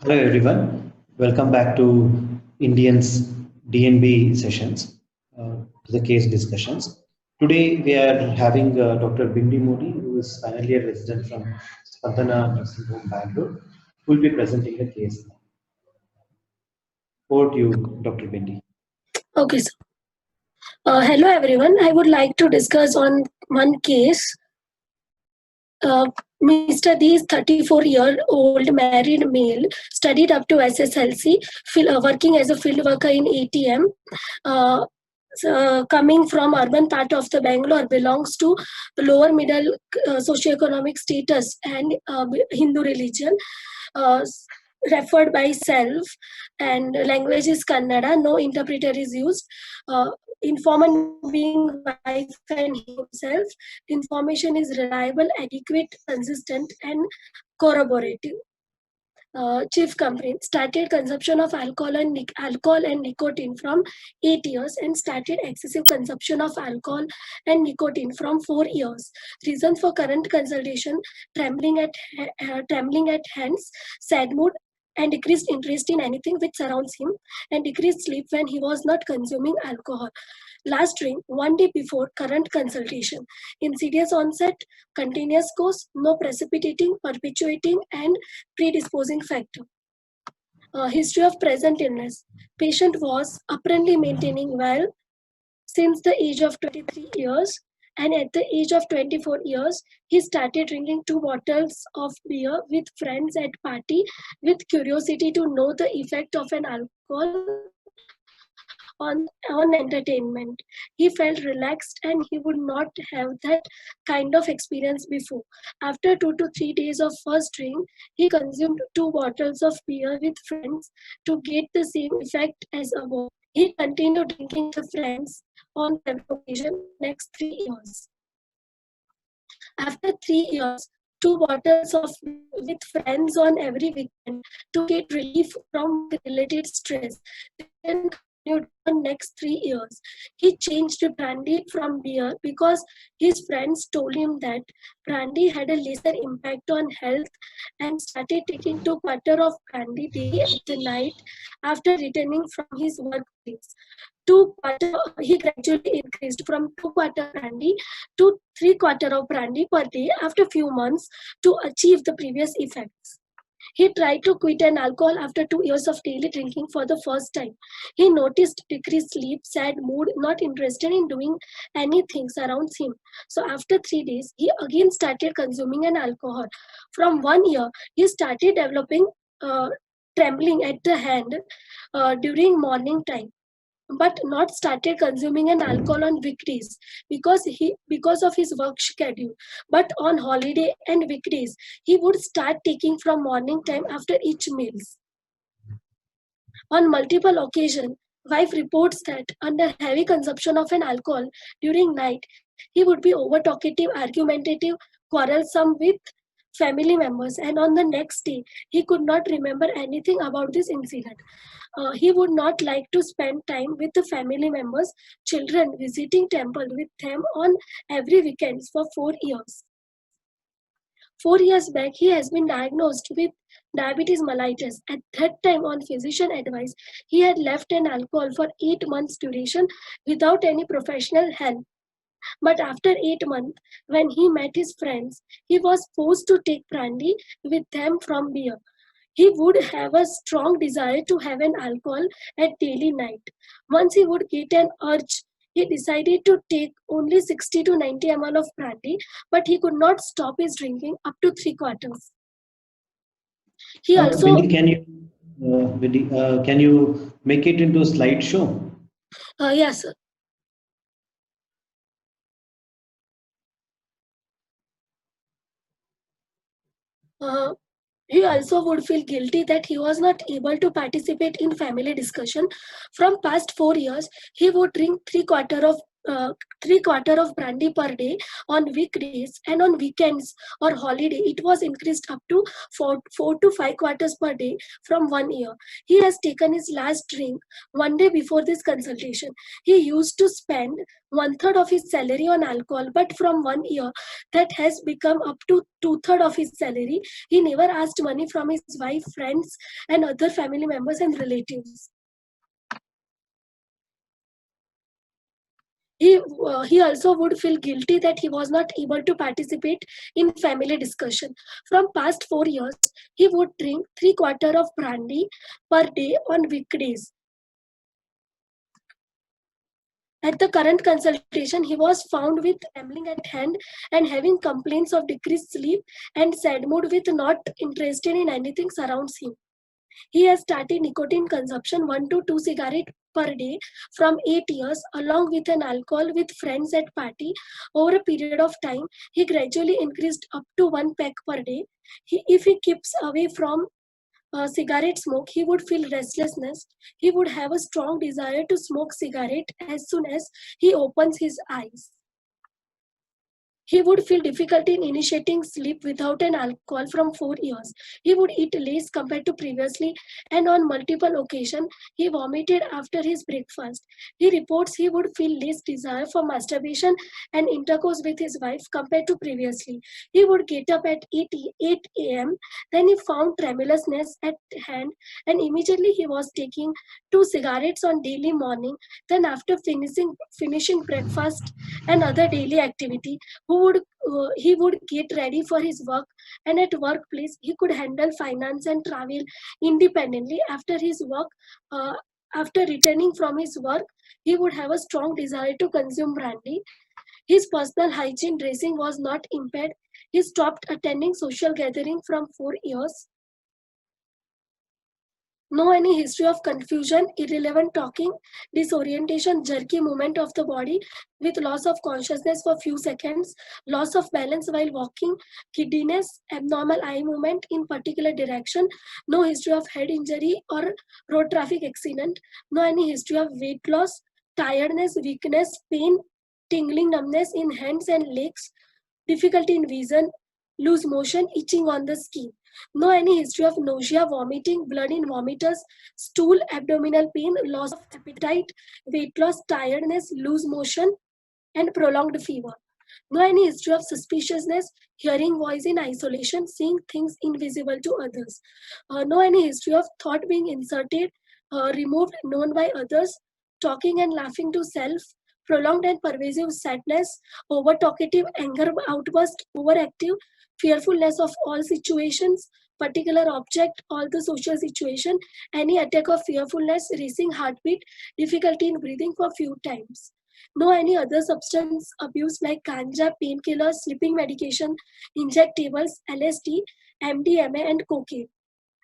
Hello everyone, welcome back to Indians DNB sessions, to the case discussions. Today we are having Dr. Bindi Modi, who is final year resident from Spandana Nursing Home, Bangalore, who will be presenting the case. Over to you, Dr. Bindi. Okay, so hello everyone. I would like to discuss on one case. Mr. D is 34-year-old married male, studied up to SSLC, working as a field worker in ATM. Coming from urban part of the Bangalore, belongs to lower middle socioeconomic status and Hindu religion. Referred by self, and language is Kannada. No interpreter is used. Informant being wife and himself. Information is reliable, adequate, consistent, and corroborative. Chief complaint started consumption of alcohol and nicotine from 8 years and started excessive consumption of alcohol and nicotine from 4 years. Reason for current consultation: trembling at hands, sad mood, and decreased interest in anything which surrounds him, and decreased sleep when he was not consuming alcohol. Last drink 1 day before current consultation. Insidious onset, continuous course, no precipitating, perpetuating, and predisposing factor. History of present illness. Patient was apparently maintaining well since the age of 23 years, and at the age of 24 years, he started drinking 2 bottles of beer with friends at party with curiosity to know the effect of an alcohol on entertainment. He felt relaxed and he would not have that kind of experience before. After 2 to 3 days of first drink, he consumed 2 bottles of beer with friends to get the same effect as above. He continued drinking with friends on every occasion next 3 years. After 3 years, 2 bottles of with friends on every weekend to get relief from related stress. Then continued for next 3 years. He changed to brandy from beer because his friends told him that brandy had a lesser impact on health, and started taking 2 quarter of brandy daily at the night after returning from his workplace. 2 quarter, he gradually increased from 2 quarter brandy to 3 quarter of brandy per day after few months to achieve the previous effects. He tried to quit an alcohol after 2 years of daily drinking for the first time. He noticed decreased sleep, sad mood, not interested in doing anything surrounds him. So after 3 days, he again started consuming an alcohol. From 1 year, he started developing trembling at the hand during morning time, but not started consuming an alcohol on weekdays because of his work schedule. But on holiday and weekdays, he would start taking from morning time after each meals. On multiple occasions, wife reports that under heavy consumption of an alcohol during night, he would be over talkative, argumentative, quarrelsome with family members, and on the next day, he could not remember anything about this incident. He would not like to spend time with the family members, children, visiting temple with them on every weekends for 4 years. 4 years back, he has been diagnosed with diabetes mellitus. At that time, on physician advice, he had left an alcohol for 8 months duration without any professional help. But after 8 months, when he met his friends, he was forced to take brandy with them from beer. He would have a strong desire to have an alcohol at daily night. Once he would get an urge, he decided to take only 60 to 90 ml of brandy, but he could not stop his drinking up to 3 quarters. He also Bindi, can you make it into a slideshow? yes, sir. He also would feel guilty that he was not able to participate in family discussion. From past 4 years, he would drink 3 quarter of three quarter of brandy per day on weekdays, and on weekends or holiday it was increased up to 4 to 5 quarters per day from 1 year. He has taken his last drink one day before this consultation. He used to spend one third of his salary on alcohol, but from 1 year that has become up to two-third of his salary. He never asked money from his wife, friends, and other family members and relatives. He also would feel guilty that he was not able to participate in family discussion. From past 4 years, he would drink three quarter of brandy per day on weekdays. At the current consultation, he was found with trembling at hand and having complaints of decreased sleep and sad mood with not interested in anything surrounds him. He has started nicotine consumption 1 to 2 cigarettes per day from 8 years along with an alcohol with friends at party. Over a period of time, he gradually increased up to 1 pack per day. If he keeps away from cigarette smoke, he would feel restlessness. He would have a strong desire to smoke cigarette as soon as he opens his eyes. He would feel difficulty in initiating sleep without an alcohol from 4 years. He would eat less compared to previously, and on multiple occasions, he vomited after his breakfast. He reports he would feel less desire for masturbation and intercourse with his wife compared to previously. He would get up at 8 a.m. Then he found tremulousness at hand, and immediately he was taking 2 cigarettes on daily morning. Then after finishing breakfast and other daily activity, he would get ready for his work, and at workplace he could handle finance and travel independently. After his work, uh, after returning from his work, he would have a strong desire to consume brandy. His personal hygiene dressing was not impaired. He stopped attending social gathering from 4 years. No any history of confusion, irrelevant talking, disorientation, jerky movement of the body with loss of consciousness for few seconds, loss of balance while walking, giddiness, abnormal eye movement in particular direction, no history of head injury or road traffic accident, no any history of weight loss, tiredness, weakness, pain, tingling numbness in hands and legs, difficulty in vision, loose motion, itching on the skin. No any history of nausea, vomiting, blood in vomiters, stool, abdominal pain, loss of appetite, weight loss, tiredness, loose motion, and prolonged fever. No any history of suspiciousness, hearing voice in isolation, seeing things invisible to others. No any history of thought being inserted, removed, known by others, talking and laughing to self, prolonged and pervasive sadness, over talkative anger outburst, overactive, fearfulness of all situations, particular object, all the social situation, any attack of fearfulness, racing heartbeat, difficulty in breathing for few times. No any other substance abuse like ganja, painkillers, sleeping medication, injectables, LSD, MDMA, and cocaine.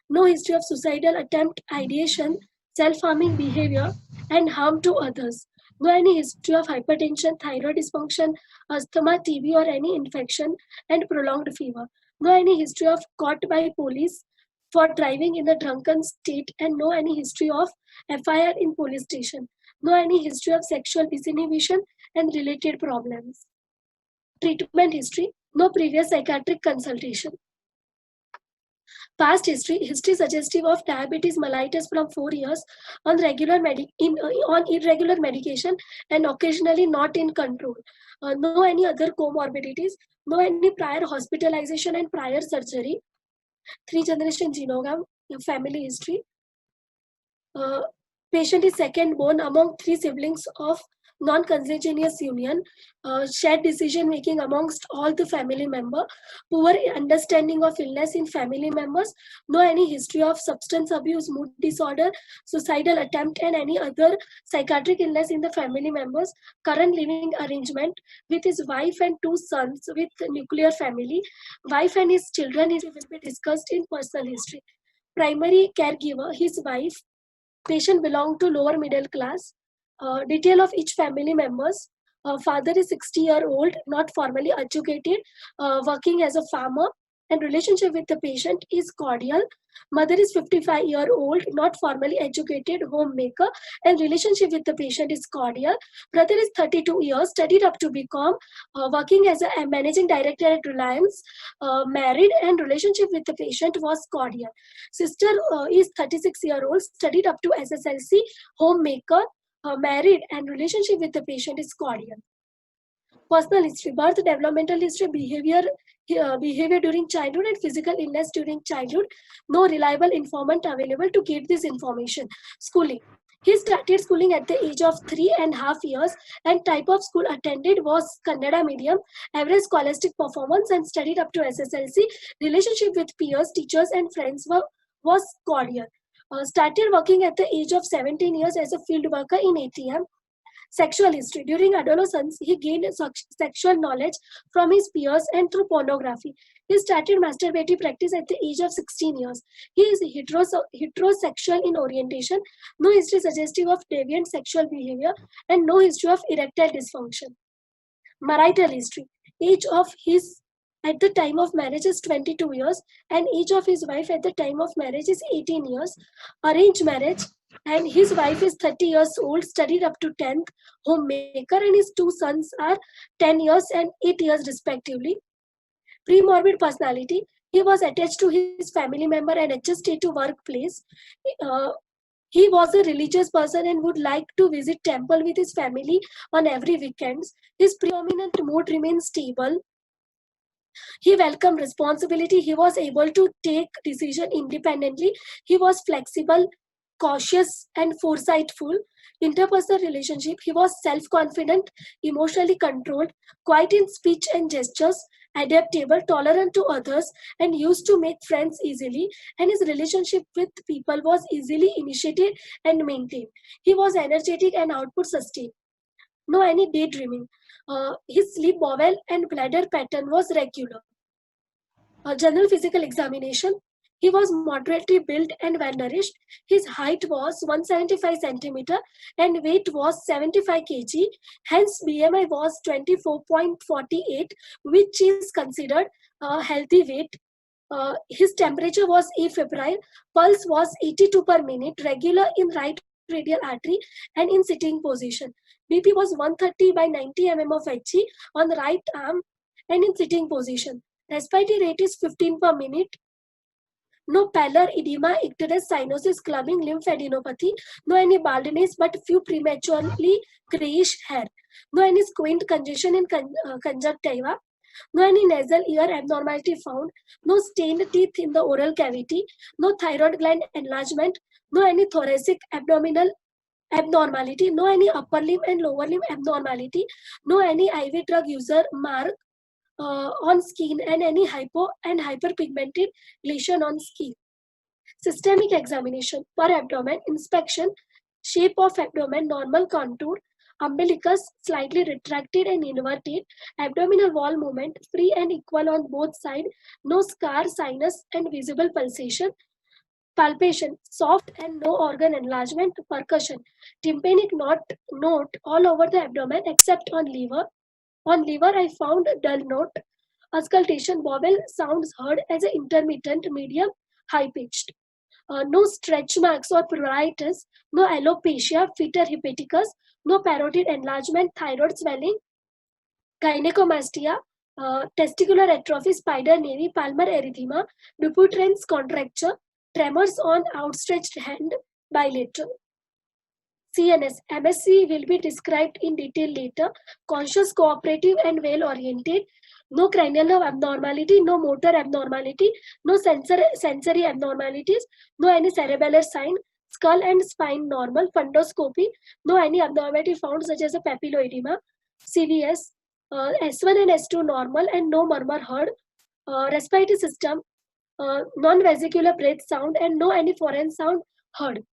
No history of suicidal attempt, ideation, self-harming behavior, and harm to others. No any history of hypertension, thyroid dysfunction, asthma, TB, or any infection, and prolonged fever. No any history of caught by police for driving in a drunken state, and no any history of FIR in police station. No any history of sexual disinhibition and related problems. Treatment history, no previous psychiatric consultation. Past history suggestive of diabetes mellitus from 4 years on on irregular medication and occasionally not in control. No any other comorbidities, no any prior hospitalization and prior surgery. 3 generation genogram, family history. Uh, Patient is second born among three siblings of non-consanguineous union, shared decision making amongst all the family member, poor understanding of illness in family members, no any history of substance abuse, mood disorder, suicidal attempt, and any other psychiatric illness in the family members, current living arrangement with his wife and 2 sons with nuclear family, wife and his children is will be discussed in personal history. Primary caregiver, his wife. Patient belong to lower middle class. Detail of each family members. Father is 60-year-old, not formally educated, working as a farmer. and relationship with the patient is cordial. Mother is 55-year-old, not formally educated, homemaker, and relationship with the patient is cordial. Brother is 32 years, studied up to BCom, working as a managing director at Reliance, married, and relationship with the patient was cordial. Sister is 36-year-old, studied up to SSLC, homemaker, married, and relationship with the patient is cordial. Personal history, birth, developmental history, behavior during childhood, and physical illness during childhood. No reliable informant available to get this information. Schooling. He started schooling at the age of 3.5 years, and type of school attended was Kannada medium, average scholastic performance, and studied up to SSLC. Relationship with peers, teachers, and friends was cordial. Started working at the age of 17 years as a field worker in ATM. Sexual history. During adolescence, he gained sexual knowledge from his peers and through pornography. He started masturbatory practice at the age of 16 years. He is heterosexual in orientation, no history suggestive of deviant sexual behavior, and no history of erectile dysfunction. Marital history. Age of his at the time of marriage is 22 years, and age of his wife at the time of marriage is 18 years. Arranged marriage, and his wife is 30 years old, studied up to 10th, homemaker, and his two sons are 10 years and 8 years respectively. Pre-morbid personality. He was attached to his family member and adjusted to workplace. Uh, he was a religious person and would like to visit temple with his family on every weekends. His predominant mood remains stable. He welcomed responsibility. He was able to take decision independently. He was flexible, cautious, and foresightful. Interpersonal relationship. He was self-confident, emotionally controlled, quiet in speech and gestures, adaptable, tolerant to others, and used to make friends easily. And his relationship with people was easily initiated and maintained. He was energetic and output sustained. No any daydreaming. His sleep bowel and bladder pattern was regular. A general physical examination. He was moderately built and well nourished. His height was 175 centimeter and weight was 75 kg. Hence, BMI was 24.48, which is considered a healthy weight. His temperature was afebrile. Pulse was 82 per minute, regular in right radial artery and in sitting position. BP was 130 by 90 mm of Hg on the right arm and in sitting position. Respiratory rate is 15 per minute. No pallor, edema, icterus, cyanosis, clubbing, lymphadenopathy. No any baldness, but few prematurely grayish hair. No any squint congestion in conjunctiva. No any nasal ear abnormality found. No stained teeth in the oral cavity. No thyroid gland enlargement. No any thoracic abdominal abnormality. No any upper limb and lower limb abnormality. No any IV drug user mark on skin and any hypo and hyperpigmented lesion on skin. Systemic examination per abdomen inspection, shape of abdomen, normal contour, umbilicus slightly retracted and inverted, abdominal wall movement free and equal on both sides, no scar, sinus and visible pulsation, palpation, soft and no organ enlargement, percussion, tympanic note all over the abdomen except on liver. On liver, I found dull note. Auscultation, bowel sounds heard as an intermittent, medium, high pitched. No stretch marks or pruritus, no alopecia, fetor hepaticus, no parotid enlargement, thyroid swelling, gynecomastia, testicular atrophy, spider navy, palmar erythema, Dupuytren's contracture, tremors on outstretched hand, bilateral. CNS, MSc will be described in detail later. Conscious, cooperative, and well oriented. No cranial nerve abnormality, no motor abnormality, no sensory abnormalities, no any cerebellar sign, skull and spine normal, fundoscopy, no any abnormality found such as a papilloedema, CVS, S1 and S2 normal and no murmur heard, respiratory system, non-vesicular breath sound and no any foreign sound heard.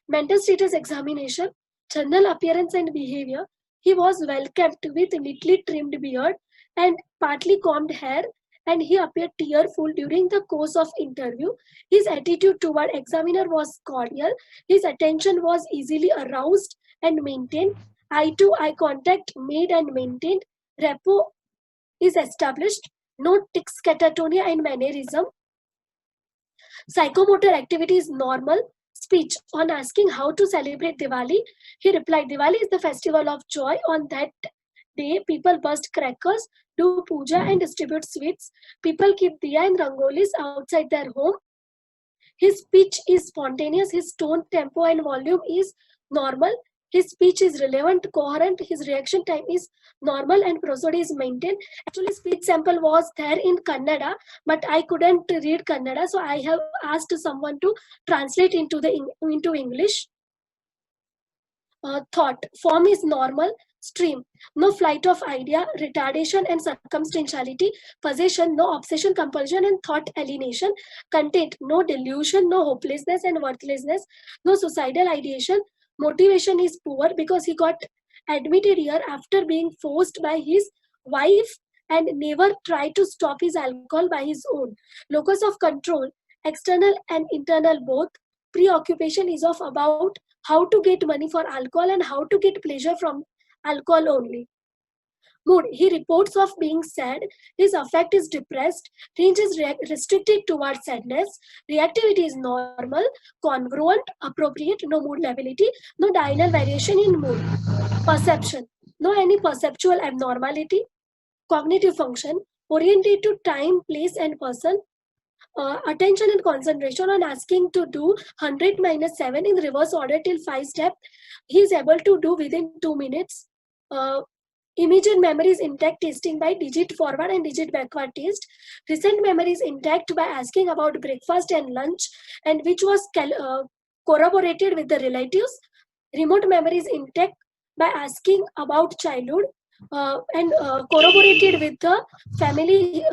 Mental status examination, general appearance and behavior. He was well kept with neatly trimmed beard and partly combed hair, and he appeared tearful during the course of interview. His attitude toward examiner was cordial. His attention was easily aroused and maintained. Eye to eye contact made and maintained. Rapport is established. no tics, catatonia, and mannerism. Psychomotor activity is normal. Speech. On asking how to celebrate Diwali, he replied, Diwali is the festival of joy. On that day, people burst crackers, do puja, and distribute sweets. People keep diya and rangolis outside their home. His speech is spontaneous, his tone, tempo, and volume is normal. His speech is relevant, coherent, his reaction time is normal, and prosody is maintained. Actually, speech sample was there in Kannada, but I couldn't read Kannada, so I have asked someone to translate into English. Thought form is normal. Stream, no flight of idea, retardation and circumstantiality. Possession, no obsession, compulsion, and thought alienation. Content, no delusion, no hopelessness and worthlessness, no suicidal ideation. Motivation is poor because he got admitted here after being forced by his wife and never tried to stop his alcohol by his own. Locus of control, external and internal both. Preoccupation is of about how to get money for alcohol and how to get pleasure from alcohol only. Mood, he reports of being sad, his affect is depressed, range is restricted towards sadness, reactivity is normal, congruent, appropriate, no mood lability, no diurnal variation in mood. Perception, no any perceptual abnormality. Cognitive function, oriented to time, place, and person. Attention and concentration. On asking to do 100 minus 7 in reverse order till 5 steps, he is able to do within 2 minutes. Immediate memory is intact, testing by digit forward and digit backward test. Recent memory is intact by asking about breakfast and lunch, and which was corroborated with the relatives. Remote memory is intact by asking about childhood and corroborated with the family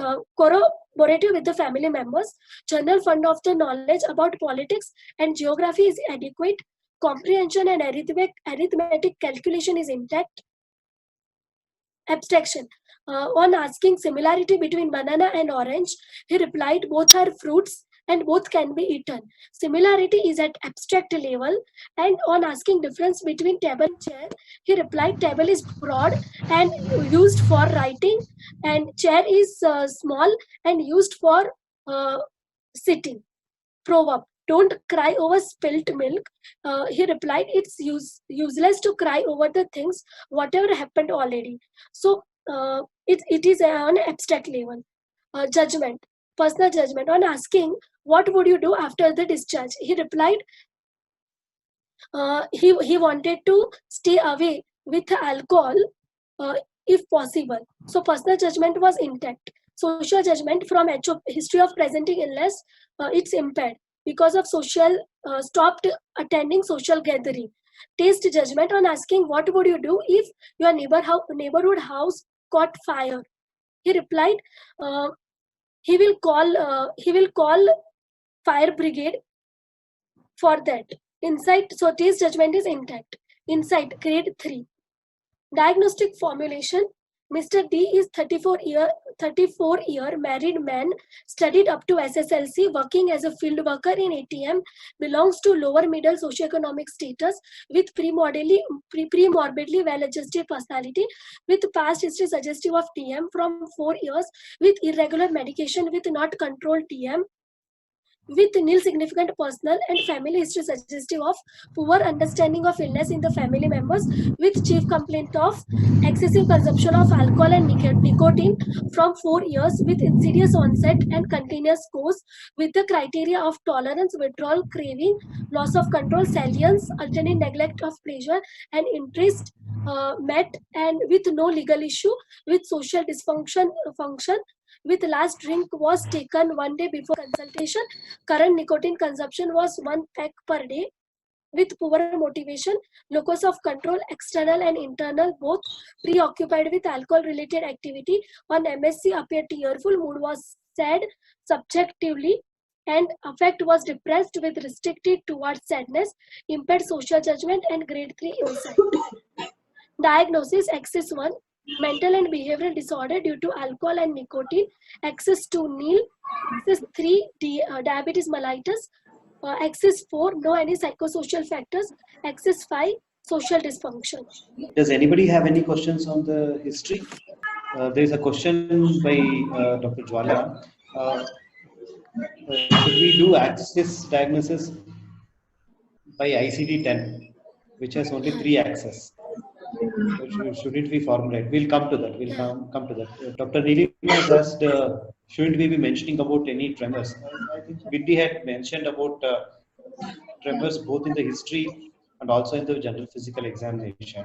members. General fund of the knowledge about politics and geography is adequate. Comprehension and arithmetic calculation is intact. Abstraction. On asking similarity between banana and orange, he replied both are fruits and both can be eaten. Similarity is at abstract level. And on asking difference between table and chair, he replied table is broad and used for writing, and chair is small and used for sitting. Proverb, don't cry over spilt milk. He replied, it's useless to cry over the things whatever happened already. So it is on abstract level. Judgment, personal judgment. On asking what would you do after the discharge, he replied he wanted to stay away with alcohol if possible. So personal judgment was intact. Social judgment, from history of presenting illness, it's impaired because of social stopped attending social gathering. Taste judgment, on asking what would you do if your neighborhood house caught fire, he replied he will call fire brigade for that. Insight, so taste judgment is intact. Insight, grade 3. Diagnostic formulation, Mr. D is 34 year married man, studied up to SSLC, working as a field worker in ATM, belongs to lower middle socioeconomic status, with pre-morbidly well-adjusted personality, with past history suggestive of TM from 4 years, with irregular medication with not controlled TM, with nil significant personal and family history suggestive of poor understanding of illness in the family members, with chief complaint of excessive consumption of alcohol and nicotine from 4 years, with insidious onset and continuous course, with the criteria of tolerance, withdrawal, craving, loss of control, salience, alternate neglect of pleasure and interest met, and with no legal issue, with social dysfunction function, with last drink was taken 1 day before consultation. Current nicotine consumption was 1 pack per day, with poor motivation. Locus of control, external and internal, both. Preoccupied with alcohol related activity. On MSc appeared tearful, mood was sad subjectively, and affect was depressed with restricted towards sadness. Impaired social judgment and grade 3 insight. Diagnosis, axis 1, mental and behavioral disorder due to alcohol and nicotine. Axis 2, nil. Axis 3, diabetes mellitus. Axis 4, no any psychosocial factors. Axis 5, social dysfunction. Does anybody have any questions on the history? There is a question by Dr. Jwala. Should we do access diagnosis by ICD-10, which has only 3 axes? So should it be formulated? We'll come to that. We'll come to that. Dr. Neelima has asked, shouldn't we be mentioning about any tremors? I think Biddy had mentioned about tremors both in the history and also in the general physical examination.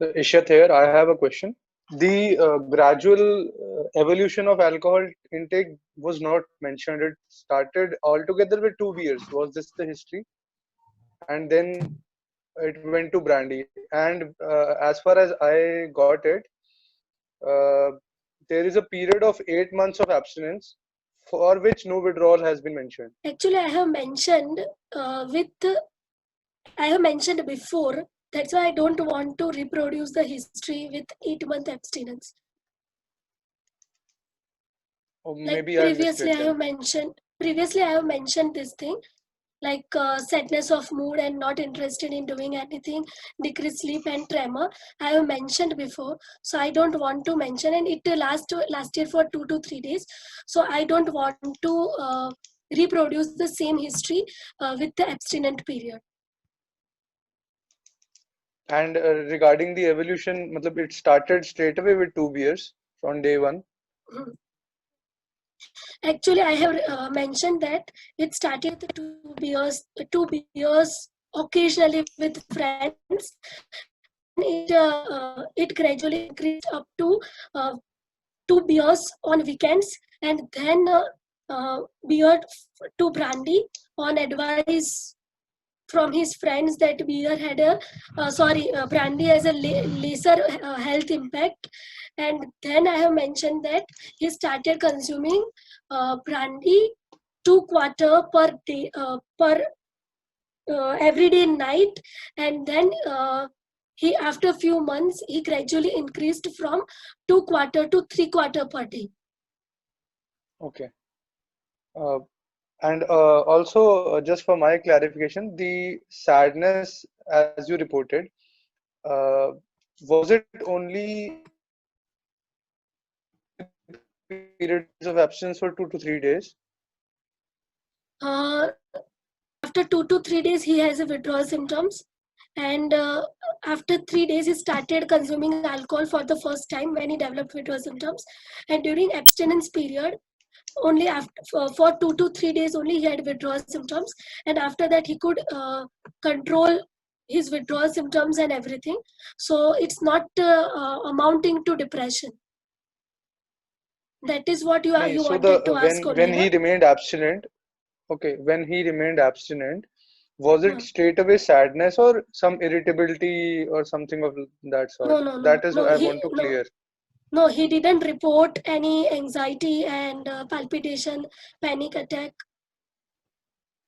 Ishat here, I have a question. The gradual evolution of alcohol intake was not mentioned. It started altogether with 2 beers. Was this the history? And then it went to brandy. And as far as I got it, uh, there is a period of 8 months of abstinence for which no withdrawal has been mentioned. Actually, I have mentioned I have mentioned before. That's why I don't want to reproduce the history with 8-month abstinence. Or Like maybe I missed previously, it I then. have mentioned this thing, like sadness of mood and not interested in doing anything, decreased sleep and tremor. I have mentioned before, so I don't want to mention, and it lasted for 2 to 3 days. So I don't want to reproduce the same history with the abstinent period. And regarding the evolution, matlab, it started straight away with 2 beers from day one. Actually, I have mentioned that it started with 2 beers occasionally with friends. It gradually increased up to 2 beers on weekends, and then beer to brandy on advice from his friends that beer had brandy has a lesser health impact. And then I have mentioned that he started consuming brandy 2 quarter per day per everyday night. And then he, after a few months, he gradually increased from 2 quarter to 3 quarter per day. Okay. And also, just for my clarification, the sadness, as you reported, uh, was it only periods of absence for 2 to 3 days? Uh, After 2 to 3 days, he has a withdrawal symptoms, and after 3 days, he started consuming alcohol for the first time when he developed withdrawal symptoms. And during abstinence period, only after for 2 to 3 days only he had withdrawal symptoms, and after that he could control his withdrawal symptoms and everything. So it's not amounting to depression. That is what you No, so wanted to ask when only, he na? remained abstinent, okay, when he remained abstinent, was it Hmm. straight away sadness or some irritability or something of that sort? No, That is no. what I want to No, clear. no. He didn't report any anxiety and palpitation, panic attack.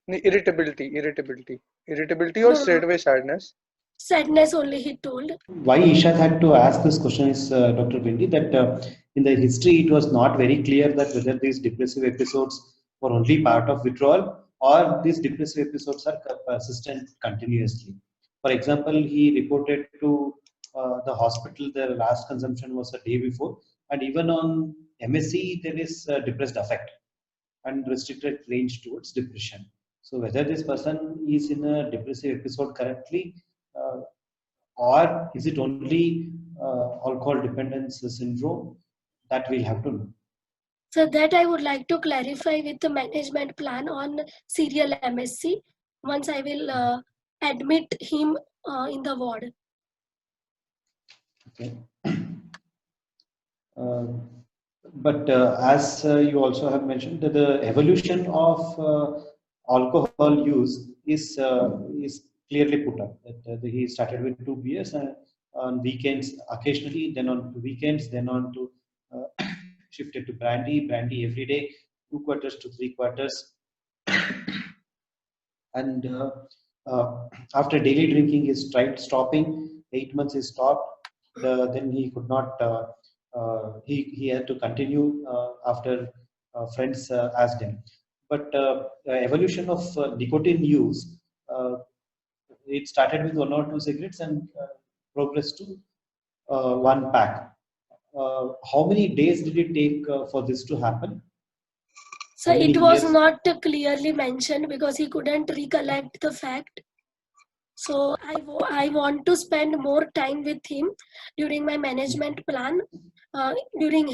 No, irritability or No. straight away sadness. Sadness only, he told. Why Ishad had to ask this question is, Dr. Bindi, that in the history it was not very clear that whether these depressive episodes were only part of withdrawal or these depressive episodes are persistent continuously. For example, he reported to the hospital the last consumption was a day before, and even on MSc there is depressed affect and restricted range towards depression. So whether this person is in a depressive episode currently, or is it only alcohol dependence syndrome, that we'll have to know. So that I would like to clarify with the management plan on serial MSc once I will admit him in the ward. Okay. Uh, but as you also have mentioned, that the evolution of alcohol use is clearly put up. That he started with 2 beers and on weekends occasionally, then on weekends, then on to shifted to brandy every day, 2 quarters to 3 quarters, and after daily drinking, he tried stopping. 8 months he stopped. Then he could not. He had to continue after friends asked him. But evolution of nicotine use, uh, it started with 1 or 2 cigarettes and progressed to 1 pack. how many days did it take for this to happen? So How many it was years? not clearly mentioned because he couldn't recollect the fact. So I want to spend more time with him during my management plan, during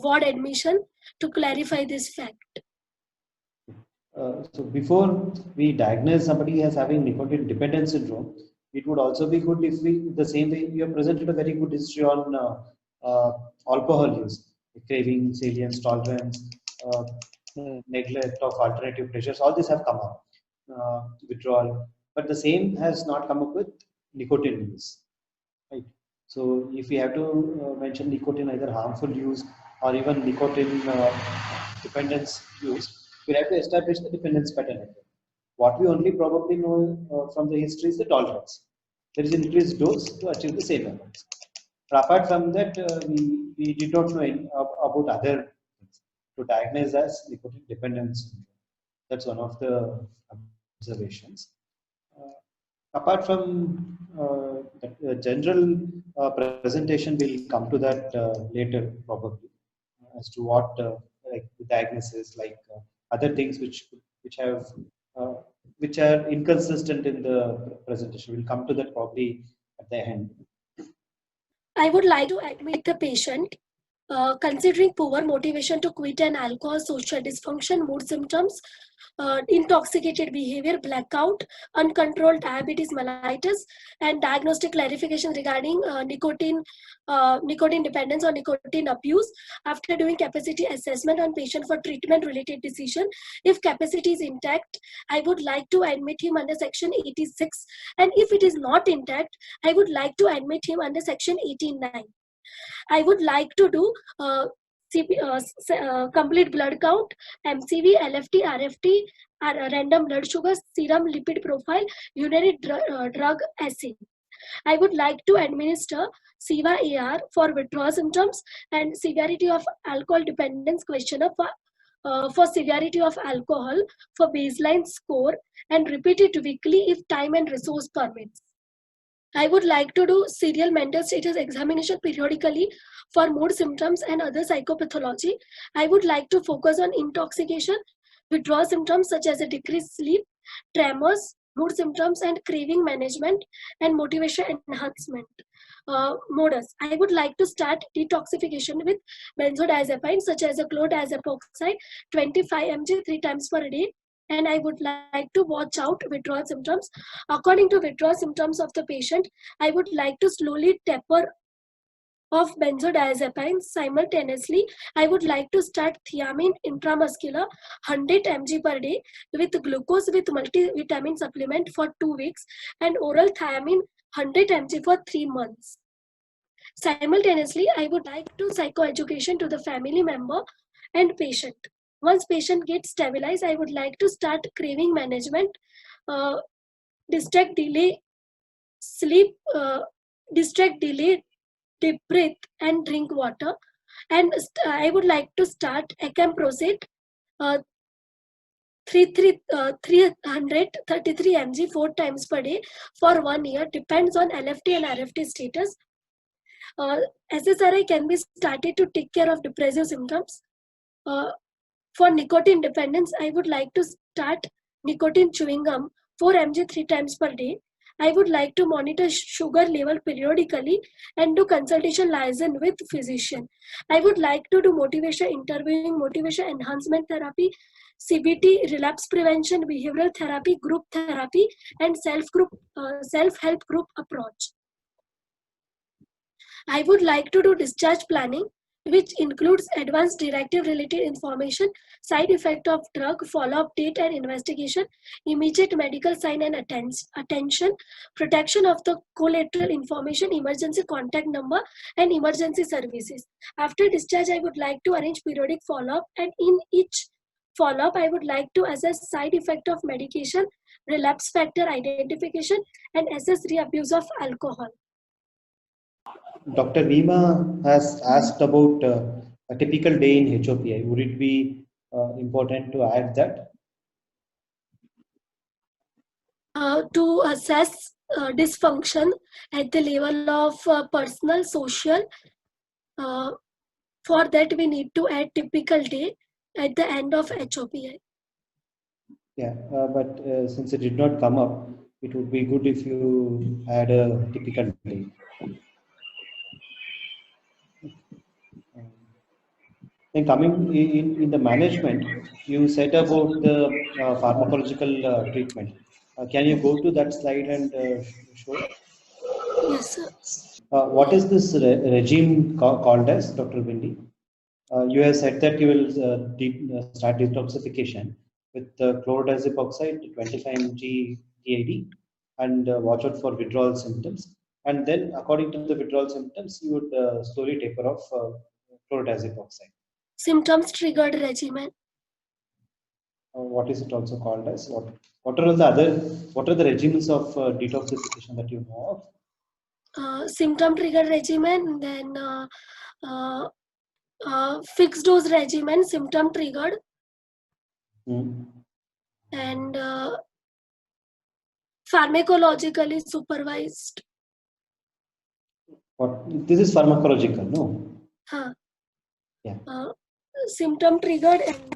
ward admission, to clarify this fact. So before we diagnose somebody as having nicotine dependence syndrome, it would also be good if we, the same way we have presented a very good history on alcohol use, craving, salience, tolerance, uh, neglect of alternative pleasures. All these have come up, withdrawal, but the same has not come up with nicotine use. Right. So if we have to mention nicotine, either harmful use or even nicotine dependence use, we have to establish the dependence pattern again. What we only probably know from the history is the tolerance. There is an increased dose to achieve the same amounts. But apart from that, we did not know about other things to diagnose as nicotine dependence. That's one of the observations. Apart from the general presentation, we'll come to that later probably as to what like the diagnosis, like other things which have uh, which are inconsistent in the presentation. We'll come to that probably at the end. I would like to admit the patient. Considering poor motivation to quit an alcohol, social dysfunction, mood symptoms, intoxicated behavior, blackout, uncontrolled diabetes mellitus, and diagnostic clarification regarding nicotine dependence or nicotine abuse. After doing capacity assessment on patient for treatment-related decision, if capacity is intact, I would like to admit him under section 86, and if it is not intact, I would like to admit him under section 89. I would like to do complete blood count, MCV, LFT, RFT, random blood sugar, serum lipid profile, urinary drug assay. I would like to administer SIVA AR for withdrawal symptoms and severity of alcohol dependence questionnaire for severity of alcohol for baseline score, and repeat it weekly if time and resource permits. I would like to do serial mental status examination periodically for mood symptoms and other psychopathology. I would like to focus on intoxication, withdrawal symptoms such as a decreased sleep, tremors, mood symptoms, and craving management and motivation enhancement. Modus. I would like to start detoxification with benzodiazepines such as a chlordiazepoxide 25 mg 3 times per day, and I would like to watch out withdrawal symptoms. According to withdrawal symptoms of the patient, I would like to slowly taper off benzodiazepines simultaneously. I would like to start thiamine intramuscular 100 mg per day with glucose with multivitamin supplement for 2 weeks and oral thiamine 100 mg for 3 months. Simultaneously, I would like to psychoeducation to the family member and patient. Once patient gets stabilized, I would like to start craving management, distract, delay, sleep, distract, delay, deep breath, and drink water. And I would like to start acamprosate, 333 mg 4 times per day for 1 year, depends on LFT and RFT status. SSRI can be started to take care of depressive symptoms. For nicotine dependence, I would like to start nicotine chewing gum 4 mg 3 times per day. I would like to monitor sugar level periodically and do consultation liaison with physician. I would like to do motivation interviewing, motivation enhancement therapy, CBT, relapse prevention, behavioral therapy, group therapy, and self-help group approach. I would like to do discharge planning, which includes advanced directive related information, side effect of drug, follow-up date and investigation, immediate medical sign and attention, protection of the collateral information, emergency contact number, and emergency services. After discharge, I would like to arrange periodic follow-up, and in each follow-up, I would like to assess side effect of medication, relapse factor identification, and assess re-abuse of alcohol. Dr. Nima has asked about a typical day in HOPI. Would it be important to add that? To assess dysfunction at the level of personal, social, For that, we need to add typical day at the end of HOPI. Yeah, but since it did not come up, it would be good if you add a typical day. Then coming in the management, you said about the pharmacological treatment. Can you go to that slide and show it? Yes, sir. What is this regime called as, Dr. Bindi? You have said that you will start detoxification with chlorodiazepam oxide, 25 mg TID, and watch out for withdrawal symptoms. And then, according to the withdrawal symptoms, you would slowly taper off chlorodiazepam oxide. Symptoms triggered regimen. What is it also called as? What are the regimens of detoxification that you know of? Symptom triggered regimen, then fixed dose regimen, symptom triggered, and pharmacologically supervised. What this is pharmacological, no? Huh. Yeah. Symptom triggered and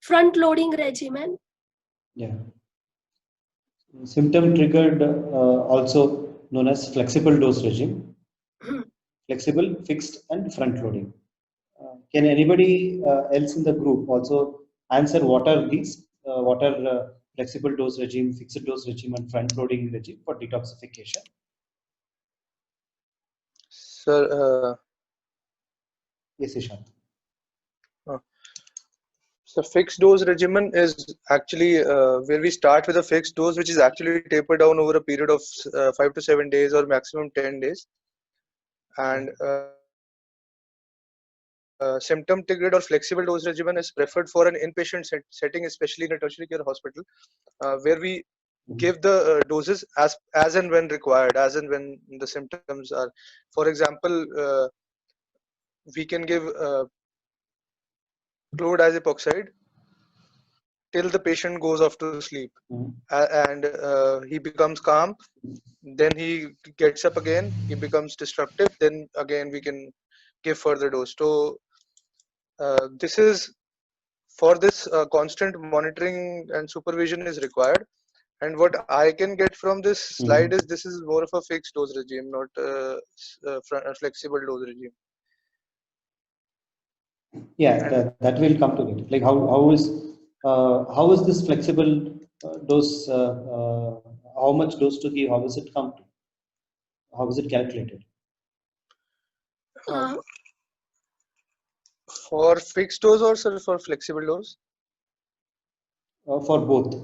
front loading regimen. Yeah. Symptom triggered, also known as flexible dose regime. Flexible, fixed, and front loading. Can anybody else in the group also answer what are these? What are flexible dose regime, fixed dose regime, and front loading regime for detoxification? Sir, Yes, Ishant. So fixed dose regimen is actually where we start with a fixed dose, which is actually tapered down over a period of 5 to 7 days or maximum 10 days. And symptom triggered or flexible dose regimen is preferred for an inpatient setting, especially in a tertiary care hospital, where we give the doses as and when required, as and when the symptoms are. For example, we can give chlorodiazepam oxide till the patient goes off to sleep, and he becomes calm. Then he gets up again, he becomes disruptive, then again we can give further dose. So this is for this constant monitoring and supervision is required. And what I can get from this slide is this is more of a fixed dose regime, not a flexible dose regime. Yeah, that will come to it. Like how is this flexible dose? How much dose to give? How is it come to? How is it calculated? For fixed dose or sir, for flexible dose? For both.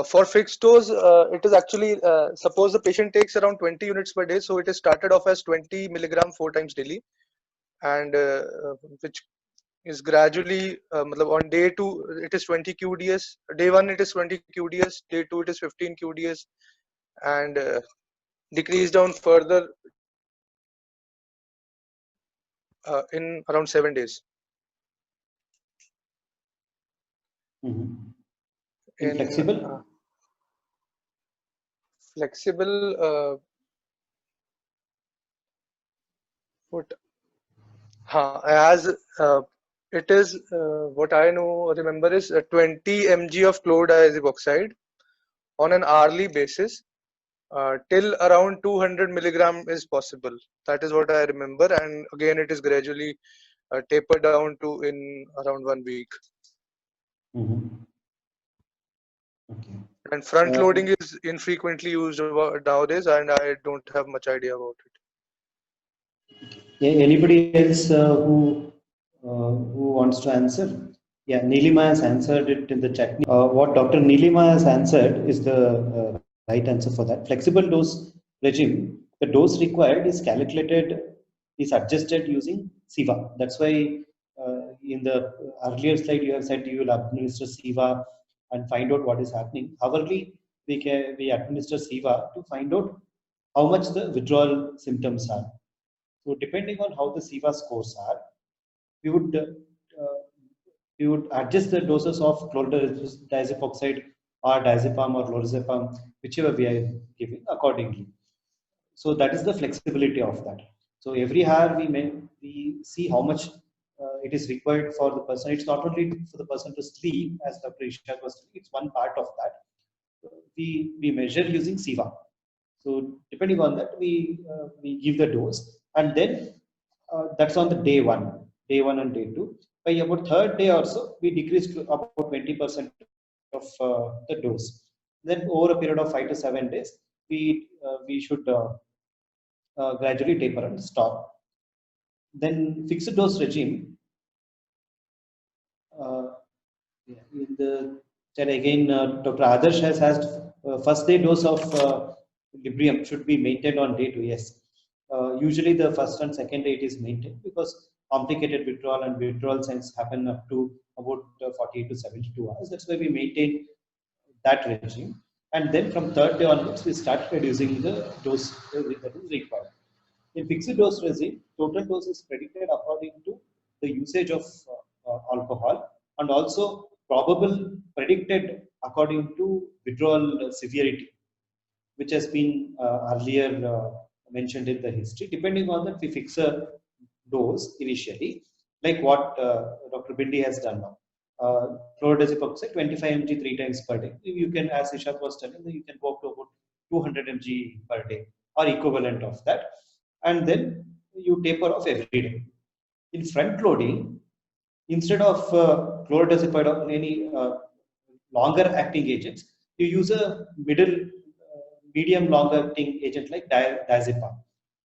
For fixed dose, it is actually, suppose the patient takes around 20 units per day, so it is started off as 20 milligram 4 times daily, and which is gradually, on day 2 it is 20 QDS, day 1 it is 20 QDS, day 2 it is 15 QDS, and decrease down further in around 7 days. In flexible? Flexible, as it is, what I remember is 20 mg of chlorodiazepam oxide on an hourly basis till around 200 milligram is possible. That is what I remember, and again it is gradually tapered down to in around 1 week. Okay. And front loading is infrequently used nowadays, and I don't have much idea about it. Anybody else who wants to answer? Yeah, Nilima has answered it in the chat. What Dr. Nilima has answered is the right answer for that. Flexible dose regime, the dose required is calculated, is adjusted using SIVA. That's why in the earlier slide you have said you will administer SIVA and find out what is happening. Hourly, we administer SIVA to find out how much the withdrawal symptoms are. So depending on how the SIVA scores are, we would adjust the doses of chlorodiazepam oxide or diazepam or lorazepam, whichever we are giving accordingly. So that is the flexibility of that. So every hour we see how much it is required for the person. It's not only for the person to sleep, as Dr. Ishaq was saying, it's one part of that. We measure using SIVA. So depending on that, we give the dose, and then that's on the day one and day two. By about third day or so, we decrease to about 20% of the dose. Then over a period of 5 to 7 days, we should gradually taper and stop. Then fixed dose regime. In the then again, Dr. Adarsh has asked, first day dose of Librium should be maintained on day 2. Yes, usually the first and second day it is maintained because complicated withdrawal and withdrawal signs happen up to about 48 to 72 hours. That's why we maintain that regime, and then from third day onwards we start reducing the dose that is required. In fixed dose regime, total dose is predicted according to the usage of alcohol, and also probable predicted according to withdrawal severity, which has been earlier mentioned in the history. Depending on that, we fix a dose initially, like what Dr. Bindi has done now. Fluorodecyproxide 25 mg 3 times per day. You can, as Ishaq was telling, you can go up to about 200 mg per day or equivalent of that, and then you taper off every day. In front loading, instead of fluorodecypide or any longer acting agents, you use a medium long acting agent like diazepam.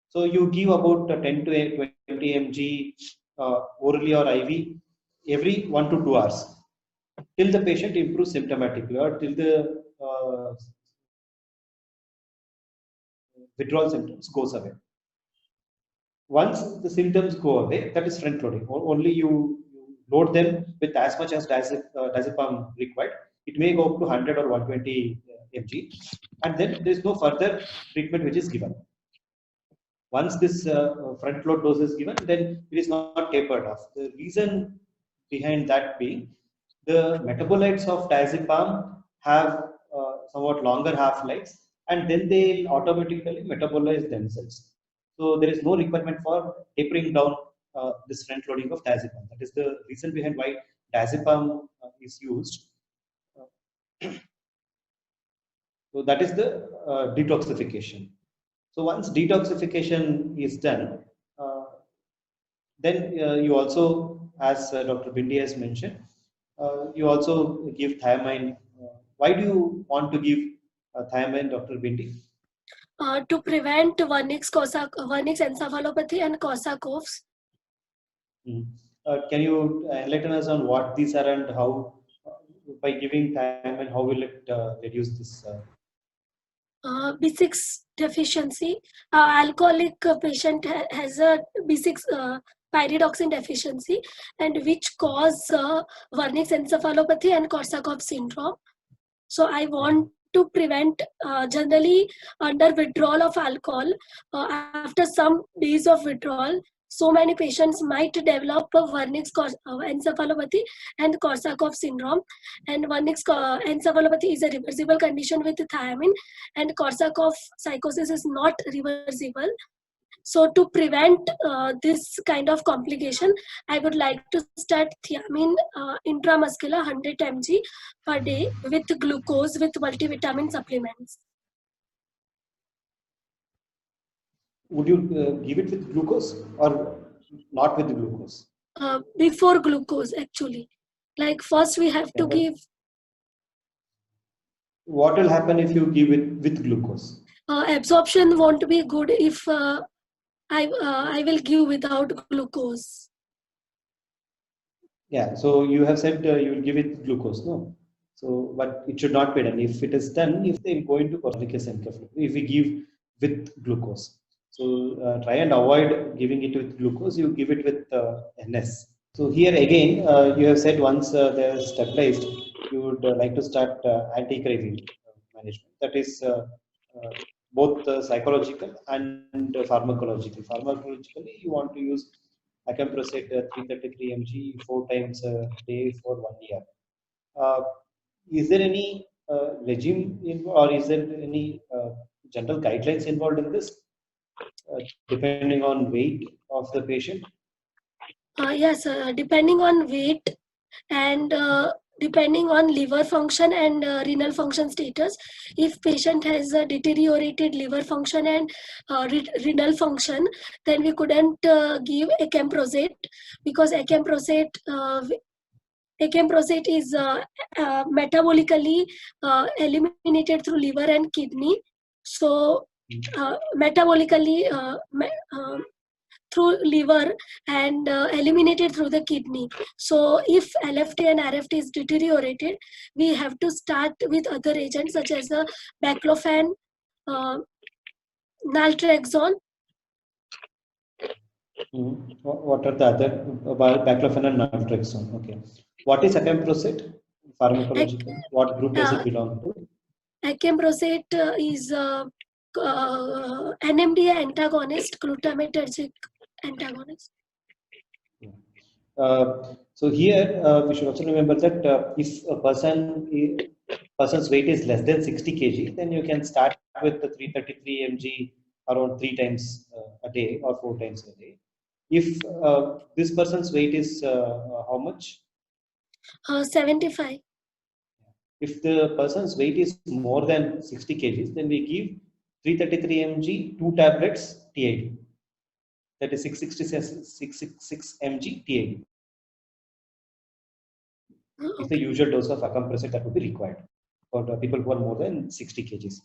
So you give about 10 to 20 mg orally or IV every 1 to 2 hours till the patient improves symptomatically or till the withdrawal symptoms goes away. Once the symptoms go away, that is front loading. Only you load them with as much as diazepam required. It may go up to 100 or 120 mg, and then there is no further treatment which is given. Once this front load dose is given, then it is not tapered off. The reason behind that being the metabolites of diazepam have somewhat longer half-lives, and then they automatically metabolize themselves. So there is no requirement for tapering down this front loading of diazepam. That is the reason behind why diazepam is used. So that is the detoxification. So once detoxification is done, then you also, as Dr. Bindi has mentioned, you also give thiamine. Why do you want to give thiamine, Dr. Bindi? To prevent Wernicke's encephalopathy and Korsakoff's. Can you enlighten us on what these are and how, by giving thiamine, how will it reduce this? B6 deficiency. Alcoholic patient has a B6 pyridoxine deficiency, and which cause Wernicke's encephalopathy and Korsakoff syndrome. So I want to prevent generally under withdrawal of alcohol, after some days of withdrawal, so many patients might develop a Wernicke's encephalopathy and Korsakoff syndrome. And Wernicke's encephalopathy is a reversible condition with thiamine, and Korsakoff psychosis is not reversible. So to prevent this kind of complication, I would like to start thiamine intramuscular 100 mg per day with glucose with multivitamin supplements. Would you give it with glucose or not with glucose? Before glucose, actually. Like first we have to give. What will happen if you give it with glucose? Absorption won't be good if I will give without glucose. Yeah, so you have said you will give it glucose, no? So, but it should not be done. If it is done, if they go into Wernicke's encephalopathy, if we give with glucose. So try and avoid giving it with glucose, you give it with NS. So here again, you have said once they are stabilized, you would like to start anti-craving management. That is both psychological and pharmacological. Pharmacologically, you want to use acamprosate 333 mg 4 times a day for 1 year. Is there any regime or is there any general guidelines involved in this, depending on weight of the patient? Yes, depending on weight and depending on liver function and renal function status. If patient has a deteriorated liver function and renal function, then we couldn't give acamprosate, because acamprosate is metabolically eliminated through liver and kidney. So metabolically through liver and eliminated through the kidney. So if LFT and RFT is deteriorated, we have to start with other agents such as the baclofen, naltrexone. What are the other baclofen and naltrexone? Okay. What is acamprosate pharmacologically? What group does it belong to? Acamprosate is NMDA antagonist, glutamatergic antagonist. So here we should also remember that if a person's weight is less than 60 kg, then you can start with the 333 mg around 3 times a day or 4 times a day. If this person's weight is how much? 75. If the person's weight is more than 60 kgs, then we give 333 mg 2 tablets TID. That is 666 mg TID. Is the usual dose of acamprosate that would be required for the people who are more than 60 kgs.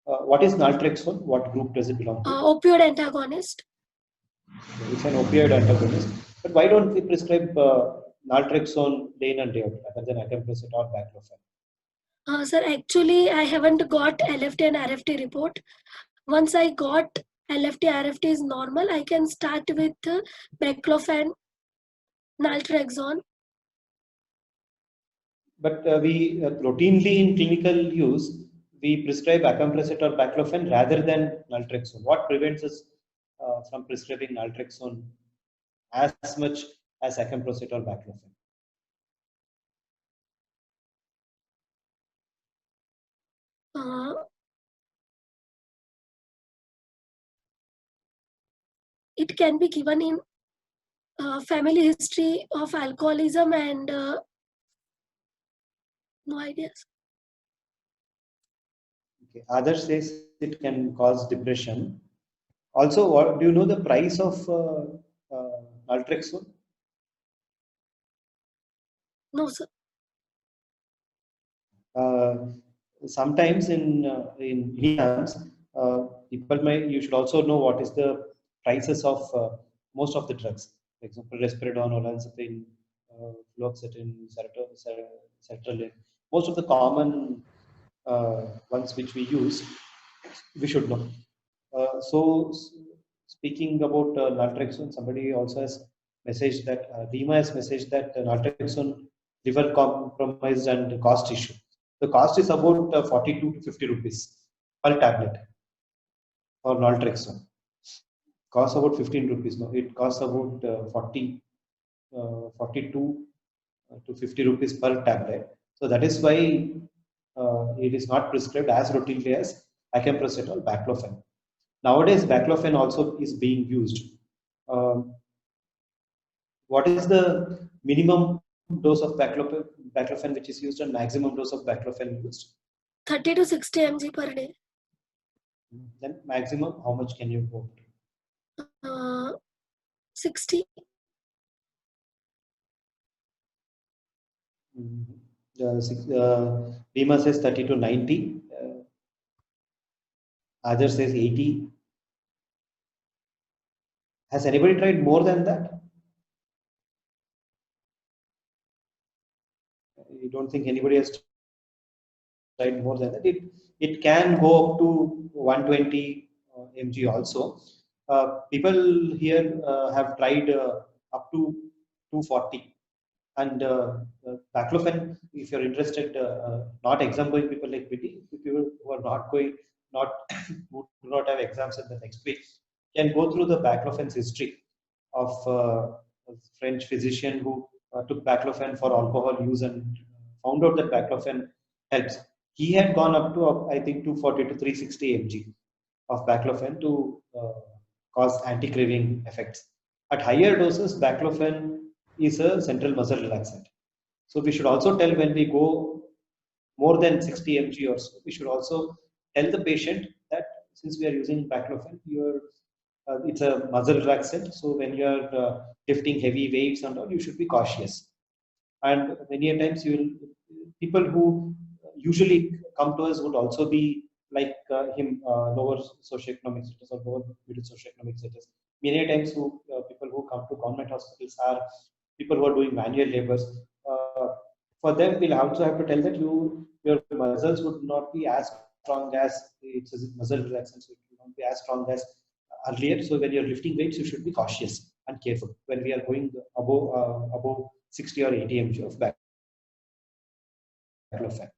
What is naltrexone? What group does it belong to? Opioid antagonist. It's an opioid antagonist. But why don't we prescribe naltrexone day in and day out rather than acamprosate or baclofen? Sir, actually, I haven't got LFT and RFT report. Once I got LFT, RFT is normal, I can start with baclofen, naltrexone. But we routinely in clinical use, we prescribe acamprosate or baclofen rather than naltrexone. What prevents us from prescribing naltrexone as much as acamprosate or baclofen? It can be given in family history of alcoholism and no ideas. Okay. Others says it can cause depression. Also, what do you know the price of naltrexone? No, sir. Sometimes in exams, people may. You should also know what is the prices of most of the drugs. For example, risperidone, olanzapine, fluoxetine, sertraline. Most of the common ones which we use, we should know. Speaking about naltrexone, somebody also has messaged that Dima has messaged that naltrexone liver compromised and cost issue. The cost is about 42 to 50 rupees per tablet for naltrexone. Costs about 15 rupees. No, it costs about 42 to 50 rupees per tablet. So that is why it is not prescribed as routinely as acamprosate or baclofen. Nowadays, baclofen also is being used. What is the minimum dose of baclofen which is used and maximum dose of baclofen used? 30 to 60 mg per day. Then maximum, how much can you go? 60. Bima says 30 to 90. Others says 80. Has anybody tried more than that? You don't think anybody has tried more than that? It can go up to 120 mg also. People here have tried up to 240. And baclofen, if you're interested, not exam going people like Viti, people who are not going, who do not have exams in the next week, can go through the baclofen's history of a French physician who took baclofen for alcohol use and found out that baclofen helps. he had gone up to I think 240 to 360 mg of baclofen to cause anti-craving effects. At higher doses, baclofen is a central muscle relaxant. So we should also tell when we go more than 60 mg or so, we should also tell the patient that since we are using baclofen, it's a muscle relaxant. So when you are lifting heavy weights and all, you should be cautious. And many a times people who usually come to us would also be like him, lower socioeconomic status or lower middle socioeconomic status. Many a times people who come to government hospitals are people who are doing manual labors. For them, we'll also have to tell that your muscles would not be as strong as it's a muscle relaxant, so it will not be as strong as earlier. So when you're lifting weights, you should be cautious and careful when we are going above 60 or 80 mg of baclofen.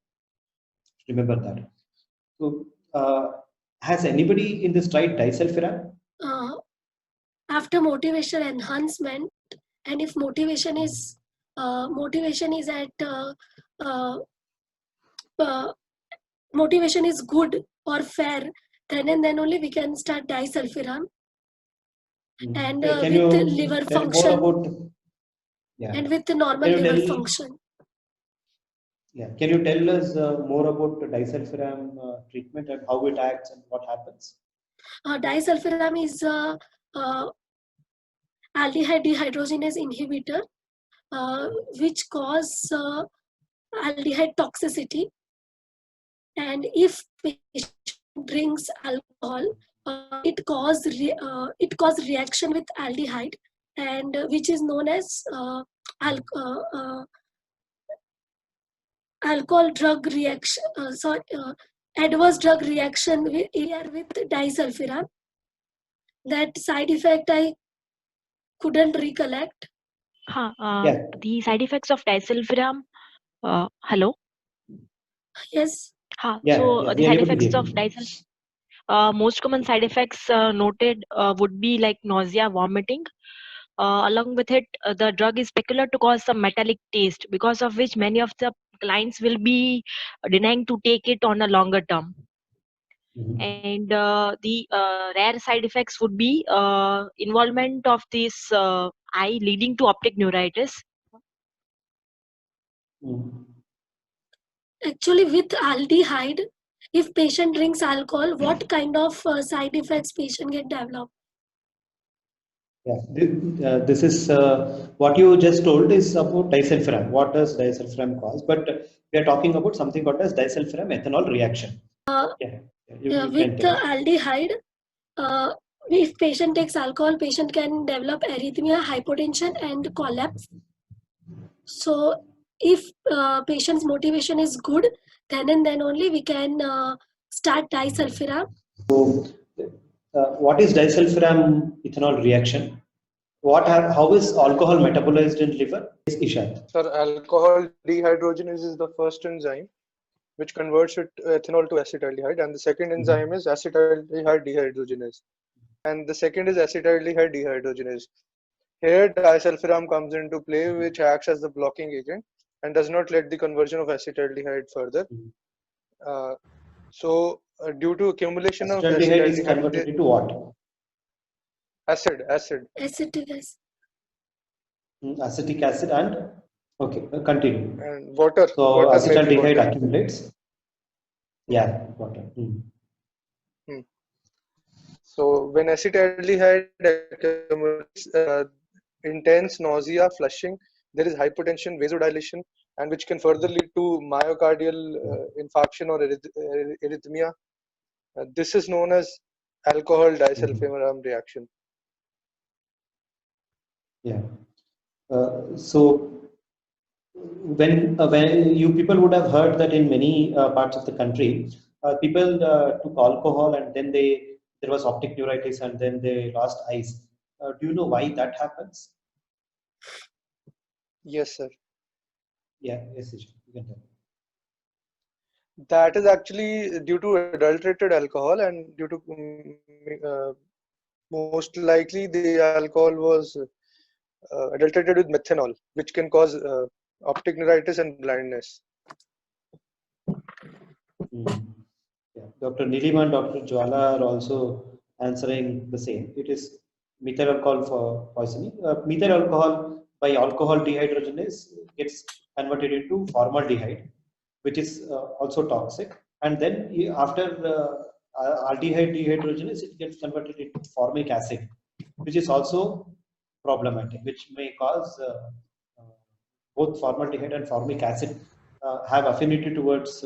Remember that. So, has anybody in this tried disulfiram? After motivation enhancement, and if motivation is at motivation is good or fair, then and then only we can start disulfiram. And Can with you liver tell function, more about, yeah, and with the normal can you liver tell, function. yeah, can you tell us more about the disulfiram treatment and how it acts and what happens? Disulfiram is aldehyde dehydrogenase inhibitor, which cause aldehyde toxicity. And if patient drinks alcohol, it cause reaction with aldehyde, and which is known as alcohol drug reaction. Adverse drug reaction with disulfiram. That side effect I couldn't recollect. Yeah. The side effects of disulfiram. Hello. Yes. So the side able to effects hear of you. disulfiram. Most common side effects noted would be like nausea, vomiting. Along with it, the drug is peculiar to cause some metallic taste, because of which many of the clients will be denying to take it on a longer term. And the rare side effects would be involvement of this eye leading to optic neuritis. Actually, with aldehyde, if patient drinks alcohol, what kind of side effects patient get developed? Yeah, this is what you just told is about disulfiram. What does disulfiram cause? But we are talking about something called as disulfiram ethanol reaction. With aldehyde, if patient takes alcohol, patient can develop arrhythmia, hypotension, and collapse. So, if patient's motivation is good, then and then only we can start disulfiram. So, what is disulfiram ethanol reaction? How is alcohol metabolized in liver? Is Ishant? Sir, alcohol dehydrogenase is the first enzyme which converts ethanol to acetaldehyde, and the second enzyme is acetaldehyde dehydrogenase, and the second is acetaldehyde dehydrogenase. Here disulfiram comes into play, which acts as the blocking agent and does not let the conversion of acetaldehyde further. So due to accumulation of acetaldehyde is converted into what? Acid. Acetic acid. Acetic acid and continue. And water. So water acetaldehyde accumulates. Yeah, water. So when acetaldehyde accumulates, intense nausea, flushing, there is hypotension, vasodilation, and which can further lead to myocardial infarction or arrhythmia. This is known as alcohol disulfiram reaction. Yeah. So when you people would have heard that in many parts of the country, people took alcohol and then there was optic neuritis and then they lost eyes. Do you know why that happens? Yes, sir. Yeah, yes, you can tell. That is actually due to adulterated alcohol, and due to most likely the alcohol was adulterated with methanol, which can cause optic neuritis and blindness. Yeah. Dr. Nilima and Dr. Jwala are also answering the same. It is methyl alcohol for poisoning. Methyl alcohol by alcohol dehydrogenase gets converted into formaldehyde, which is also toxic. And then after aldehyde dehydrogenase, it gets converted into formic acid, which is also problematic, which may cause both formaldehyde and formic acid have affinity towards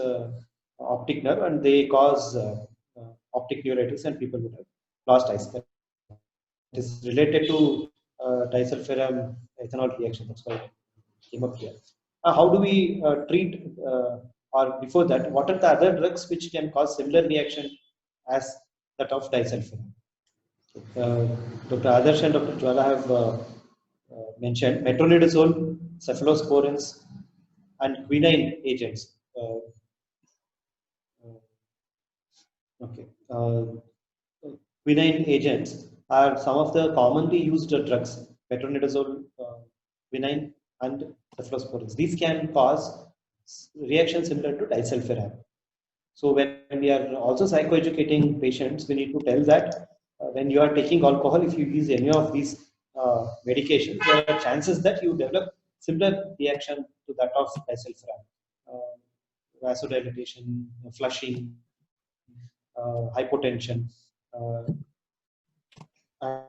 optic nerve, and they cause optic neuritis, and people would have lost eyesight. It is related to disulfiram ethanol reaction. That's why it came up here. How do we treat, or before that, what are the other drugs which can cause similar reaction as that of disulfiram? Uh, Dr. Adarsh and Dr. Jwala have mentioned metronidazole, cephalosporins, and quinine agents. Okay. Quinine agents are some of the commonly used drugs: metronidazole, quinine, and cephalosporins. These can cause reactions similar to disulfiram. So when we are also psychoeducating patients, we need to tell that when you are taking alcohol, if you use any of these medications, there are chances that you develop similar reaction to that of disulfiram. Vasodilatation, flushing, hypotension, and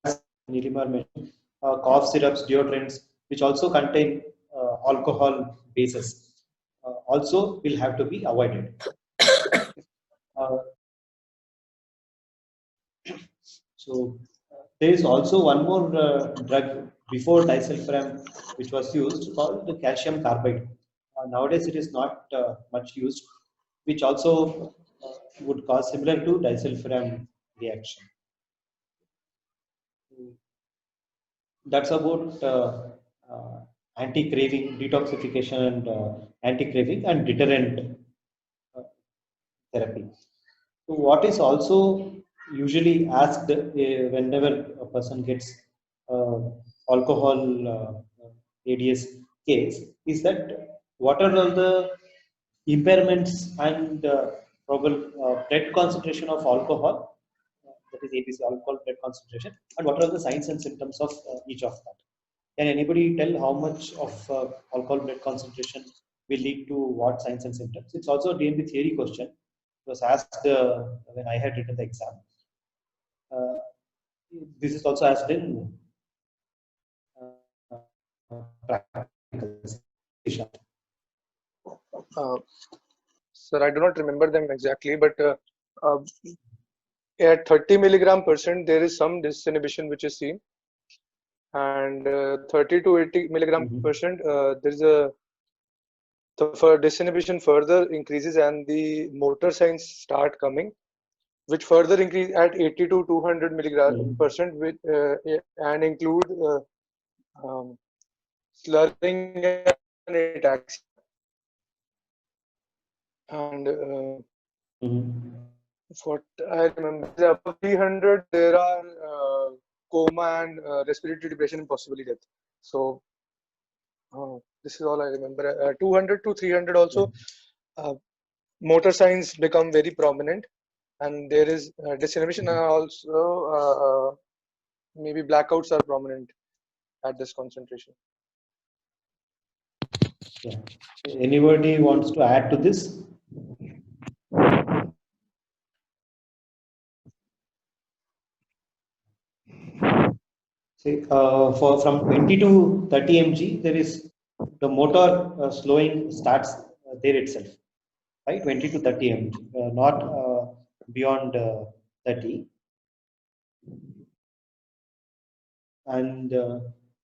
as Nilimar mentioned, cough syrups, deodorants, which also contain alcohol bases, also will have to be avoided. Uh, so there is also one more drug before disulfiram which was used called the calcium carbide. Nowadays it is not much used, which also would cause similar to disulfiram reaction. That's about anti-craving, detoxification, and anti-craving and deterrent uh, therapy. So what is also usually asked whenever a person gets uh, alcohol ADS case is that what are all the impairments and probable blood concentration of alcohol, that is ABC, alcohol blood concentration, and what are the signs and symptoms of each of that. Can anybody tell how much of alcohol blood concentration will lead to what signs and symptoms? It's also a DNB theory question. It was asked when I had written the exam. Uh, this is also asked in practical. Sir, I do not remember them exactly, but uh, at 30 milligram percent, there is some disinhibition which is seen, and 30 to 80 milligram percent, there is a the disinhibition further increases and the motor signs start coming, which further increase at 80 to 200 milligram percent, with and include um, slurring and ataxia. And what I remember, above 300, there are coma and respiratory depression and possibly death. So this is all I remember. 200 to 300 also, motor signs become very prominent, and there is disinhibition, and also maybe blackouts are prominent at this concentration. Yeah. Anybody wants to add to this? See, for from 20 to 30 mg, there is the motor slowing starts there itself, right? 20 to 30 mg, not beyond 30. And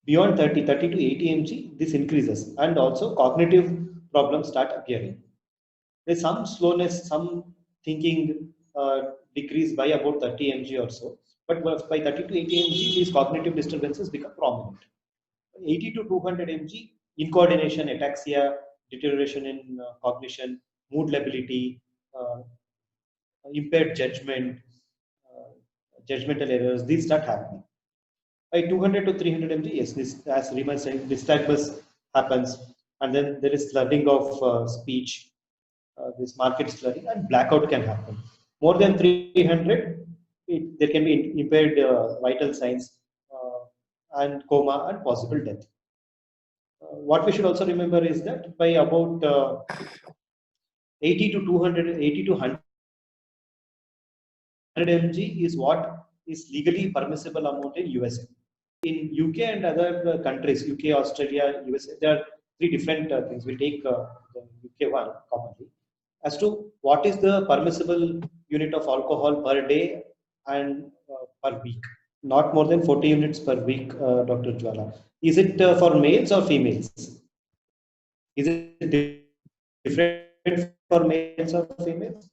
beyond 30 to 80 mg, this increases, and also cognitive problems start appearing. There's some slowness, some thinking decrease by about 30 mg or so, but by 30 to 80 mg, these cognitive disturbances become prominent. 80 to 200 mg, incoordination, ataxia, deterioration in cognition, mood lability, impaired judgment, judgmental errors, these start happening. By 200 to 300 mg, yes, this, as Rima said, nystagmus happens, and then there is slurring of speech, this market slurring, and blackout can happen. More than 300, there can be impaired vital signs and coma and possible death. What we should also remember is that by about 80 to 200, 80 to 100 mg is what is legally permissible amount in USA. In UK and other countries, UK, Australia, USA, there are three different things. We'll take the UK one commonly. As to what is the permissible unit of alcohol per day and per week. Not more than 40 units per week, Dr. Jwala. Is it for males or females? Is it different for males or females?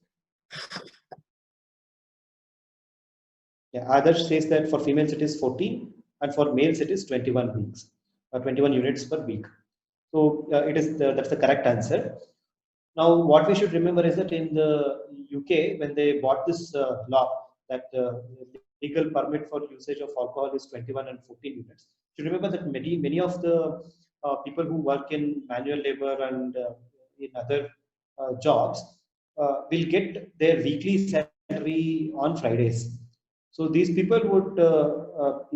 Yeah, Adarsh says that for females it is 14 and for males it is 21 weeks, 21 units per week. So that's the correct answer. Now, what we should remember is that in the UK, when they bought this law, that legal permit for usage of alcohol is 21 and 14 units. You remember that many of the people who work in manual labor and in other jobs will get their weekly salary on Fridays. So these people would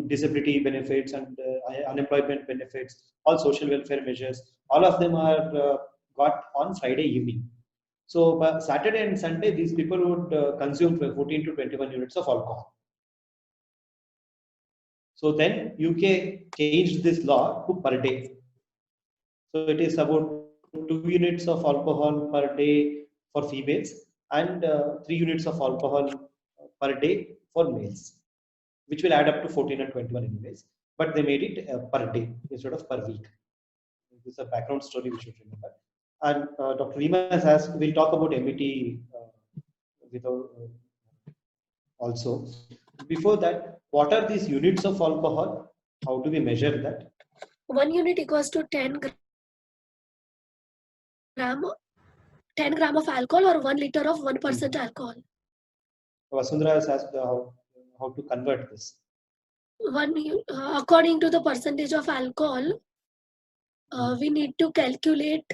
disability benefits and unemployment benefits, all social welfare measures, all of them are got on Friday evening. So Saturday and Sunday, these people would consume 14 to 21 units of alcohol. So then UK changed this law to per day. So it is about 2 units of alcohol per day for females and 3 units of alcohol per day for males, which will add up to 14 and 21 anyways. But they made it per day instead of per week. This is a background story we should remember. And Dr. Rima has asked, we'll talk about MET also. Before that, what are these units of alcohol? How do we measure that? 1 unit equals to 10 gram of alcohol or 1 liter of 1% alcohol. Vasundhara has asked how to convert this. According to the percentage of alcohol, we need to calculate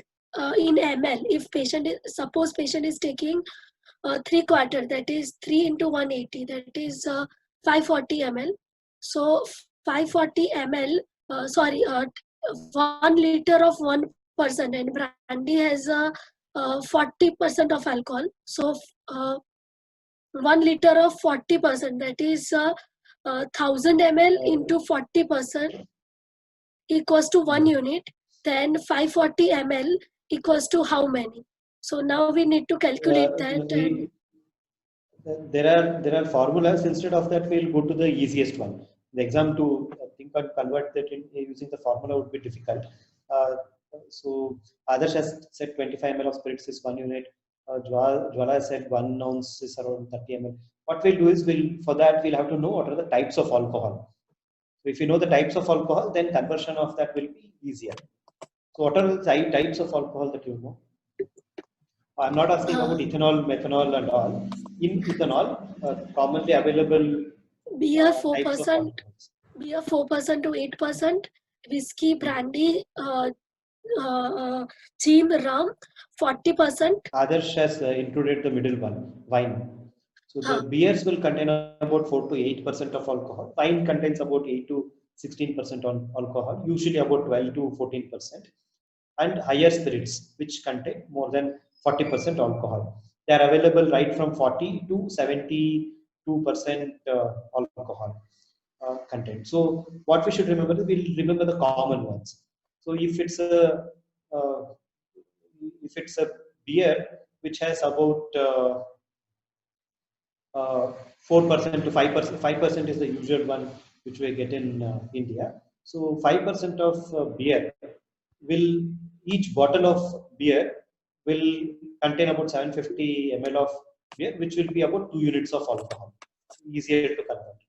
in ml. If suppose patient is taking 3/4, that is 3 into 180, that is 540 ml. So 540 ml, 1 liter of 1%, and brandy has 40% of alcohol. So 1 liter of 40%, that is 1000 ml into 40% equals to 1 unit. Then 540 ml equals to how many? So now we need to calculate that. There are formulas. Instead of that, we'll go to the easiest one. The exam to think and convert that using the formula would be difficult. So Adarsh has said 25 ml of spirits is 1 unit. Jwala said 1 ounce is around 30 ml. What we'll do is for that we'll have to know what are the types of alcohol. So if you know the types of alcohol, then conversion of that will be easier. So what are the types of alcohol that you know? I'm not asking about ethanol, methanol, and all. In ethanol, commonly available beer 4%, beer 4% to 8%, whiskey, brandy, gin, rum 40%. Adarsh has included the middle one, wine. So the beers will contain about 4 to 8% of alcohol. Wine contains about 8 to 16% on alcohol, usually about 12 to 14%. And higher spirits, which contain more than 40% alcohol. They are available right from 40 to 72% alcohol content. So what we should remember is we'll remember the common ones. So if it's a beer which has about 4% to 5%, 5% is the usual one which we get in India. So 5% of beer each bottle of beer will contain about 750 ml of beer, which will be about 2 units of alcohol. Easier to convert.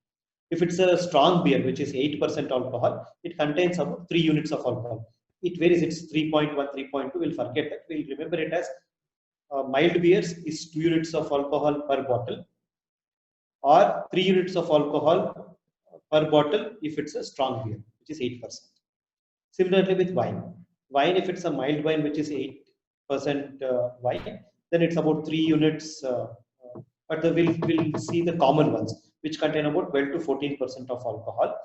If it's a strong beer, which is 8% alcohol, it contains about 3 units of alcohol. It varies, it's 3.1, 3.2. We'll forget that. We'll remember it as mild beers is 2 units of alcohol per bottle, or 3 units of alcohol per bottle if it's a strong beer, which is 8%. Similarly with wine. Wine, if it's a mild wine which is 8% wine, then it's about 3 units. But we'll see the common ones, which contain about 12 to 14% of alcohol.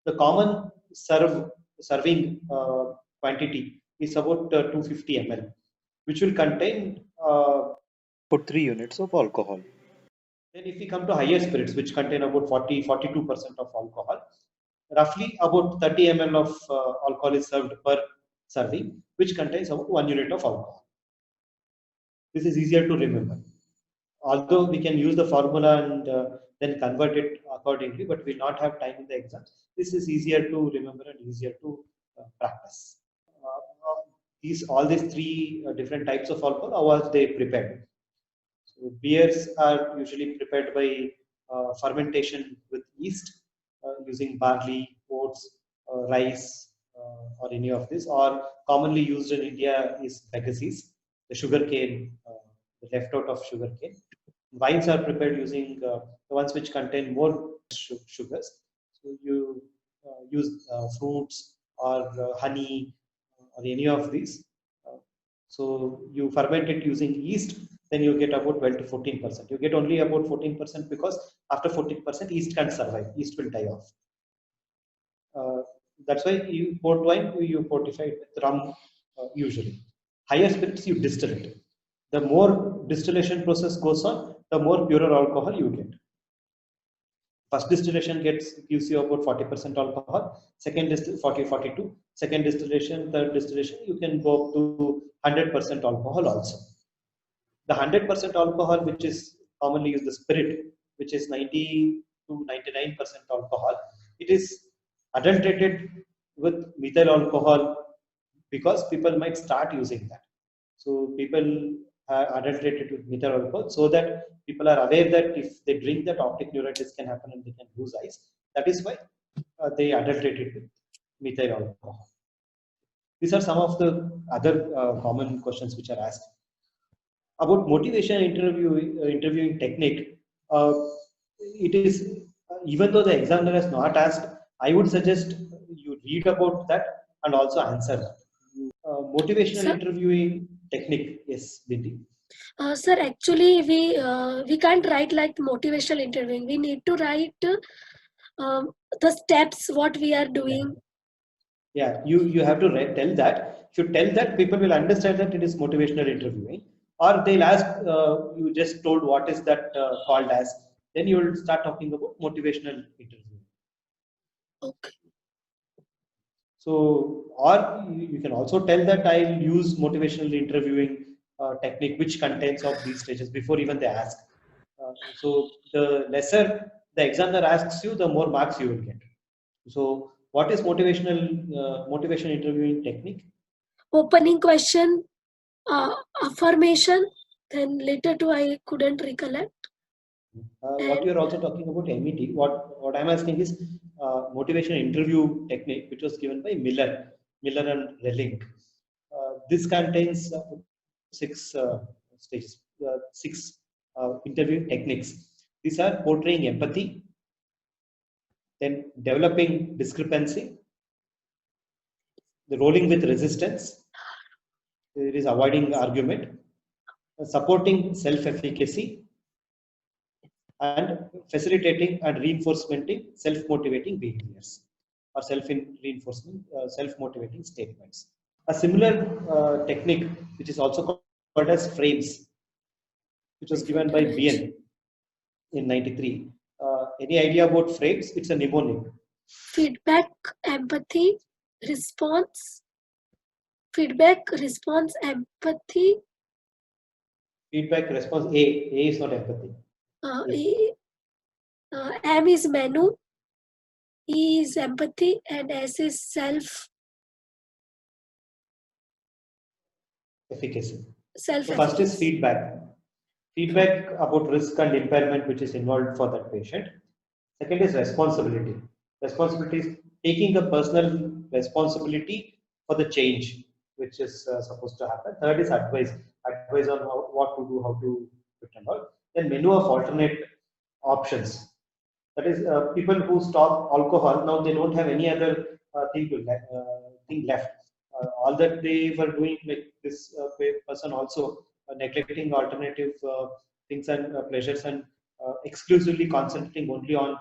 The common serving quantity is about 250 ml, which will contain about 3 units of alcohol. Then if we come to higher spirits, which contain about 42% of alcohol, roughly about 30 ml of alcohol is served per serving, which contains about 1 unit of alcohol. This is easier to remember. Although we can use the formula and then convert it accordingly, but we'll not have time in the exam. This is easier to remember and easier to practice. All these three different types of alcohol, how are they prepared? So beers are usually prepared by fermentation with yeast using barley, oats, rice, or any of this. Or commonly used in India is bagasse, the sugar cane, the left out of sugar cane. Wines are prepared using the ones which contain more sugars. So you use fruits or honey or any of these. So you ferment it using yeast, then you get about 12 to 14%. You get only about 14% because after 14%, yeast can't survive. Yeast will die off. That's why you port wine, you fortify it with rum usually. Higher spirits, you distill it. The more distillation process goes on, the more purer alcohol you get. First distillation gives you about 40% alcohol. Second distillation 42. Second distillation, third distillation, you can go up to 100% alcohol also. The 100% alcohol, which is commonly used, the spirit, which is 90 to 99% alcohol, it is adulterated with methyl alcohol because people might start using that. So people adulterated with methyl alcohol so that people are aware that if they drink that, optic neuritis can happen and they can lose eyes. That is why they adulterated with methyl alcohol. These are some of the other common questions which are asked. About motivation interviewing technique, it is, even though the examiner has not asked, I would suggest you read about that and also answer that. Motivational interviewing technique, yes, Binti. Sir, actually, we can't write like motivational interviewing. We need to write the steps what we are doing. Yeah, you have to tell that. If you tell that, people will understand that it is motivational interviewing. Or they'll ask, you just told what is that called as. Then you will start talking about motivational interviewing. Okay. So, or you can also tell that I'll use motivational interviewing technique which contains of these stages before even they ask. So the lesser the examiner asks you, the more marks you will get. So what is motivation interviewing technique? Opening question, affirmation, then later too I couldn't recollect. What you're also talking about MET, what I'm asking is motivation interview technique, which was given by Miller and Relling. This contains 6 stages, 6 interviewing techniques. These are portraying empathy, then developing discrepancy, the rolling with resistance, there is avoiding argument, supporting self-efficacy, and facilitating and reinforcing self-motivating behaviors or self-motivating statements. A similar technique, which is also called as frames, which was given by Bien in 93. Any idea about frames? It's a mnemonic. Feedback, empathy, response. Feedback, response, empathy. Feedback, response. A is not empathy. M is menu, E is empathy, and S is self efficacy. So first is feedback. Feedback about risk and impairment which is involved for that patient. Second is responsibility. Responsibility is taking the personal responsibility for the change which is supposed to happen. Third is advice. Advice on what to do, how to do it and all. Then menu of alternate options. That is people who stop alcohol, now they don't have any other thing left. all that they were doing, like this person also neglecting alternative things and pleasures, and exclusively concentrating only on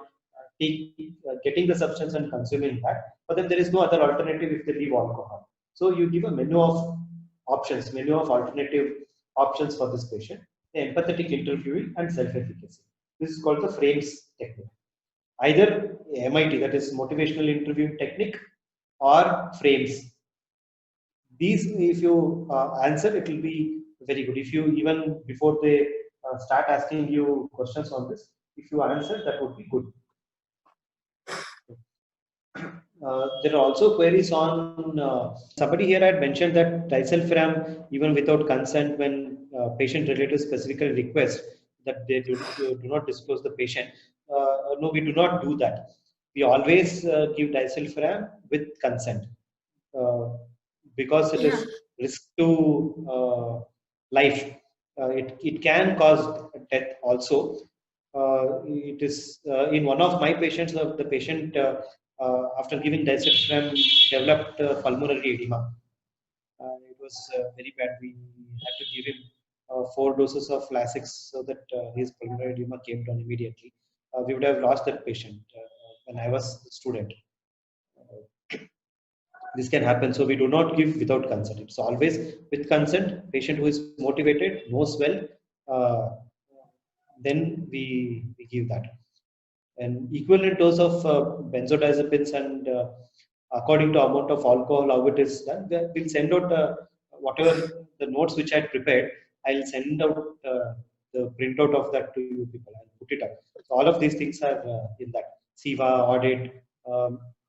getting the substance and consuming that. For them, there is no other alternative if they leave alcohol. So you give a menu of options, menu of alternative options for this patient, the empathetic interviewing and self-efficacy. This is called the FRAMES technique. Either MIT, that is motivational interviewing technique, or FRAMES. These, if you answer, it will be very good. If you, even before they start asking you questions on this, if you answer, that would be good. There are also queries on, somebody here had mentioned that disulfiram, even without consent, when patient relatives specifically request that they do not disclose the patient. No, we do not do that. We always give disulfiram with consent, because it is risk to life. It can cause death also. It is in one of my patients, the patient after giving disulfiram developed pulmonary edema. It was very bad. We had to give him 4 doses of Lasix so that his pulmonary edema came down immediately. We would have lost that patient when I was a student. This can happen, so we do not give without consent. It's always with consent. Patient who is motivated, knows well, then we give that. An equivalent dose of benzodiazepines, and according to amount of alcohol, how it is done, we'll send out whatever the notes which I had prepared. I'll send out the printout of that to you people. I'll put it up. So all of these things are in that SIVA audit,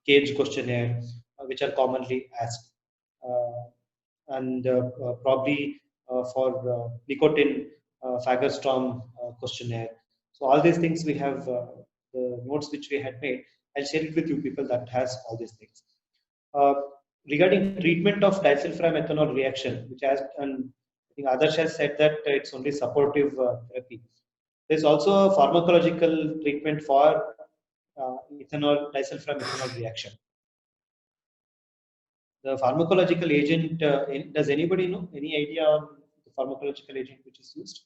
CAGE questionnaire, which are commonly asked, and probably for nicotine Fagerstrom questionnaire. So all these things we have, the notes which we had made. I'll share it with you people that has all these things. Regarding treatment of disulfiram ethanol reaction, which has, and I think Adarsh has said that it's only supportive therapy. There's also a pharmacological treatment for disulfiram ethanol reaction. The pharmacological agent, does anybody know? Any idea on the pharmacological agent which is used?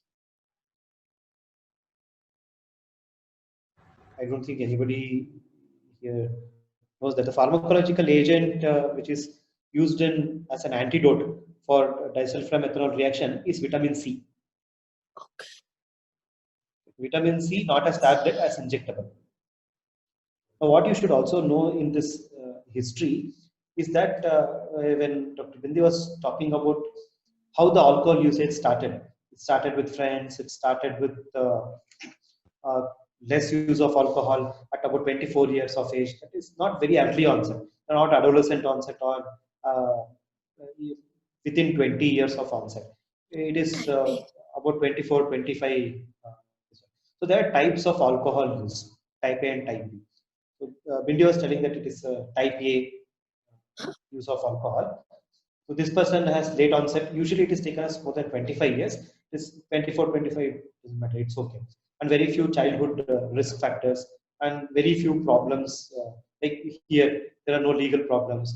I don't think anybody here knows that the pharmacological agent which is used as an antidote for disulfiram ethanol reaction is vitamin C. Okay. Vitamin C, not as tablet, as injectable. Now, what you should also know in this history is that when Dr. Bindi was talking about how the alcohol usage started, it started with friends, it started with less use of alcohol at about 24 years of age. That is not very early onset, not adolescent onset, or within 20 years of onset. It is about 24, 25. So there are types of alcohol use, type A and type B. So Bindi was telling that it is type A use of alcohol. So this person has late onset. Usually it is taken as more than 25 years. This 24, 25 doesn't matter. It's okay. And very few childhood risk factors, and very few problems. Like here, there are no legal problems.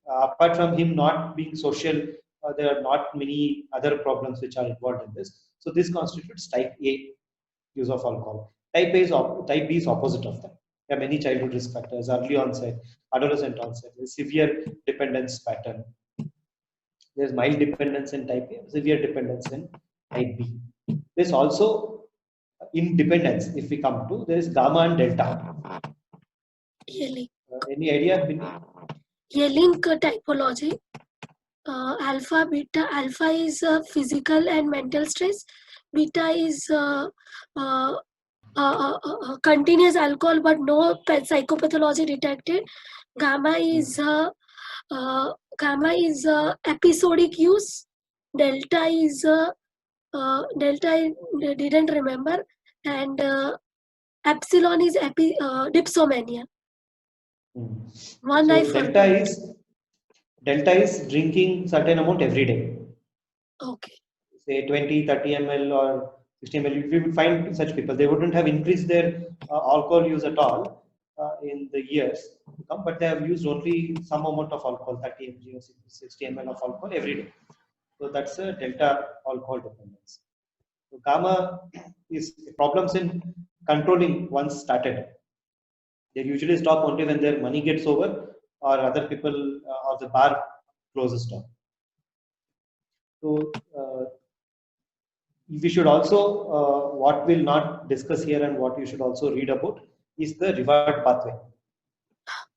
Apart from him not being social, there are not many other problems which are involved in this. So this constitutes type A use of alcohol. Type B is opposite of that. There are many childhood risk factors, early onset, adolescent onset, severe dependence pattern. There's mild dependence in type A, severe dependence in type B. There's also independence. If we come to, there is gamma and delta. Any idea? Yelling typology. Alpha, beta. Alpha is physical and mental stress. Beta is continuous alcohol but no psychopathology detected. Gamma is episodic use. Delta is delta I didn't remember, and epsilon is dipsomania. One so I forgot. Delta is drinking certain amount every day. Okay. Say 20, 30 ml or 60 ml. We would find such people. They wouldn't have increased their alcohol use at all. in the years to come, but they have used only some amount of alcohol, 30 mg or 60 ml of alcohol every day. So that's a delta alcohol dependence. So gamma is problems in controlling once started. They usually stop only when their money gets over or other people or the bar closes down. So we should also, what we'll not discuss here and what you should also read about is the reward pathway,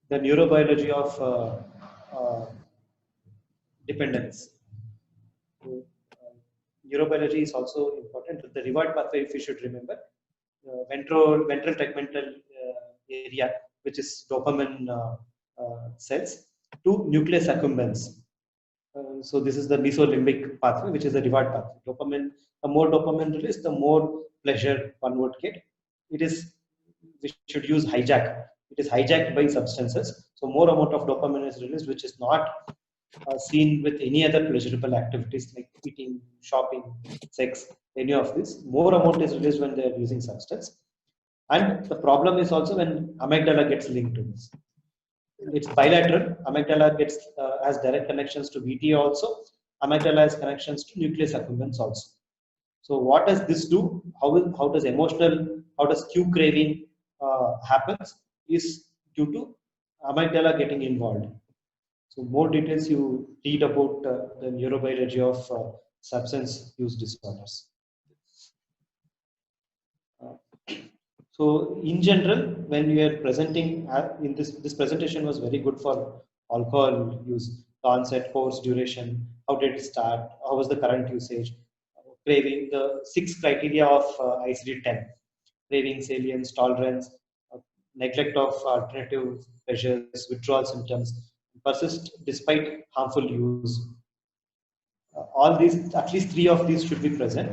the neurobiology of dependence. So, neurobiology is also important. The reward pathway, if you should remember, ventral tegmental area, which is dopamine cells, to nucleus accumbens. So this is the mesolimbic pathway, which is the reward pathway. Dopamine, the more dopamine release, the more pleasure one would get. It is, we should use hijack. It is hijacked by substances. So more amount of dopamine is released, which is not seen with any other pleasurable activities like eating, shopping, sex, any of this. More amount is released when they are using substance. And the problem is also when amygdala gets linked to this. It's bilateral. Amygdala gets has direct connections to VTA also. Amygdala has connections to nucleus accumbens also. So what does this do? How does emotional, how does cue craving happens is due to amygdala getting involved. So more details you read about the neurobiology of substance use disorders. So in general, when we are presenting in this presentation was very good for alcohol use, the onset, course, duration, how did it start, how was the current usage, craving, the 6 criteria of ICD-10, craving, salience, tolerance, neglect of alternative pleasures, withdrawal symptoms, persist despite harmful use. All these, at least 3 of these should be present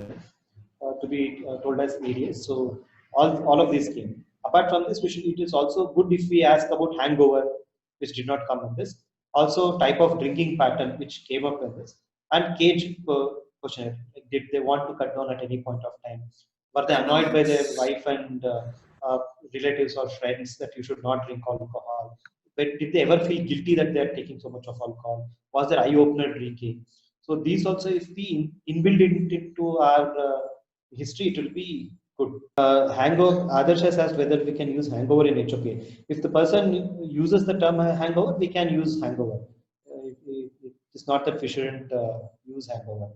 to be told as areas. So all of these came. Apart from this, it is also good if we ask about hangover, which did not come in this. Also type of drinking pattern, which came up in this. And cage questionnaire, like did they want to cut down at any point of time? Were they annoyed by their wife and relatives or friends that you should not drink alcohol? But did they ever feel guilty that they are taking so much of alcohol? Was there eye-opener drinking? So these also, if we inbuild it into our history, it will be good. Hangover, Adarsh has asked whether we can use hangover in HOPA. If the person uses the term hangover, we can use hangover. It's not that we shouldn't use hangover.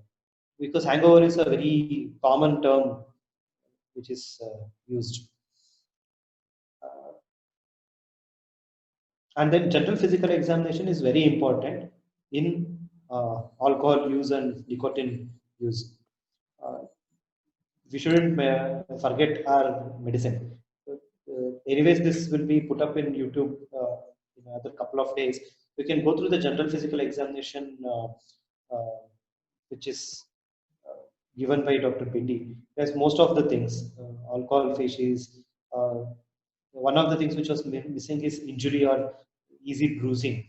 Because hangover is a very common term which is used. And then general physical examination is very important in alcohol use and nicotine use. We shouldn't forget our medicine. Anyways, this will be put up in YouTube in another couple of days. We can go through the general physical examination, which is given by Dr. Pindi. There's most of the things, alcohol facies. One of the things which was missing is injury or easy bruising,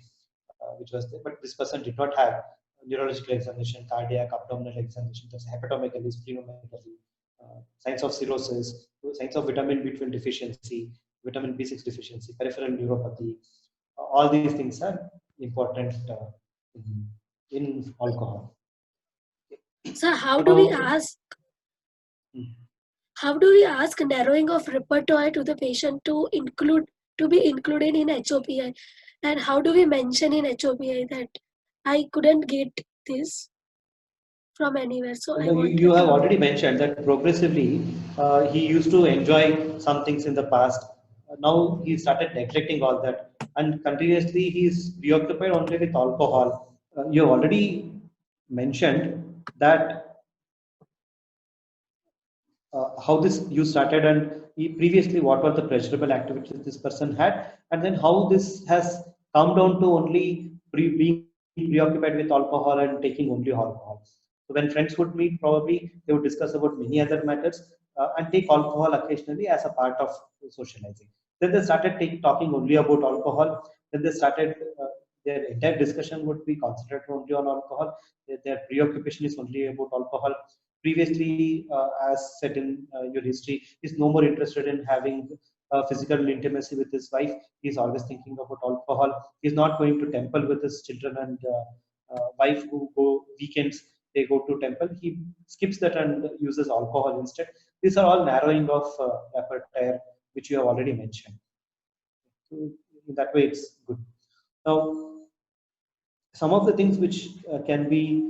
which was there, but this person did not have neurological examination, cardiac, abdominal examination, hepatomegaly, splenomegaly, signs of cirrhosis, signs of vitamin B12 deficiency, vitamin B6 deficiency, peripheral neuropathy. All these things are important in alcohol. So how do we ask? How do we ask narrowing of repertoire to the patient to be included in HOPI, and how do we mention in HOPI that I couldn't get this from anywhere? So you have already mentioned that progressively he used to enjoy some things in the past. Now he started neglecting all that, and continuously he is preoccupied only with alcohol. You have already mentioned that how this you started, and previously what were the pleasurable activities this person had, and then how this has come down to only being preoccupied with alcohol and taking only alcohol. So when friends would meet, probably they would discuss about many other matters and take alcohol occasionally as a part of socializing. Then they started talking only about alcohol. Then they started their entire discussion would be concentrated only on alcohol. Their preoccupation is only about alcohol. Previously, as said in your history, is no more interested in having physical intimacy with his wife. He's always thinking about alcohol. He's not going to temple with his children and wife who go weekends. They go to temple. He skips that and uses alcohol instead. These are all narrowing of repertoire, which you have already mentioned. So in that way, it's good. Now, some of the things which can be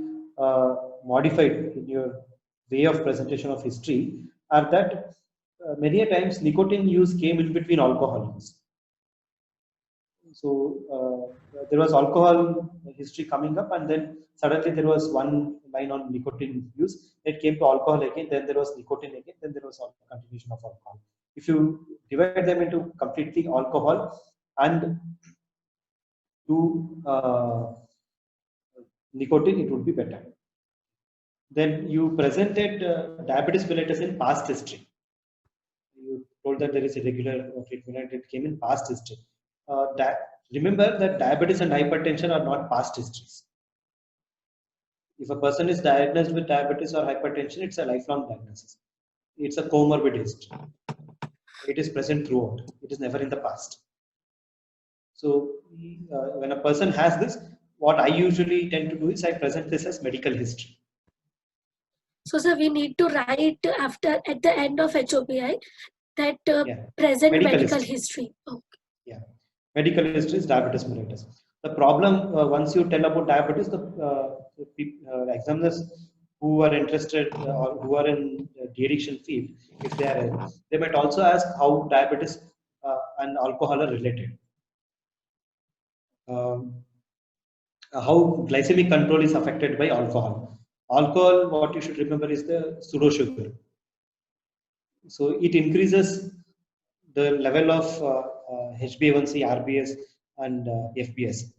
modified in your way of presentation of history are that many a times nicotine use came in between alcohol use. So there was alcohol history coming up, and then suddenly there was one line on nicotine use. It came to alcohol again, then there was nicotine again, then there was a continuation of alcohol. If you divide them into completely alcohol and to nicotine, it would be better. Then you presented diabetes mellitus in past history. You told that there is irregular treatment and it came in past history. Remember that diabetes and hypertension are not past histories. If a person is diagnosed with diabetes or hypertension, it's a lifelong diagnosis. It's a comorbid history. It is present throughout. It is never in the past. So when a person has this, what I usually tend to do is I present this as medical history. So, sir, we need to write at the end of HOPI that present medical history. Okay. Yeah, medical history is diabetes mellitus. The problem once you tell about diabetes, the examiners who are interested or who are in the de-addiction field, if they are, they might also ask how diabetes and alcohol are related. How glycemic control is affected by alcohol. Alcohol, what you should remember, is the pseudo sugar. So it increases the level of HbA1c, RBS, and FBS.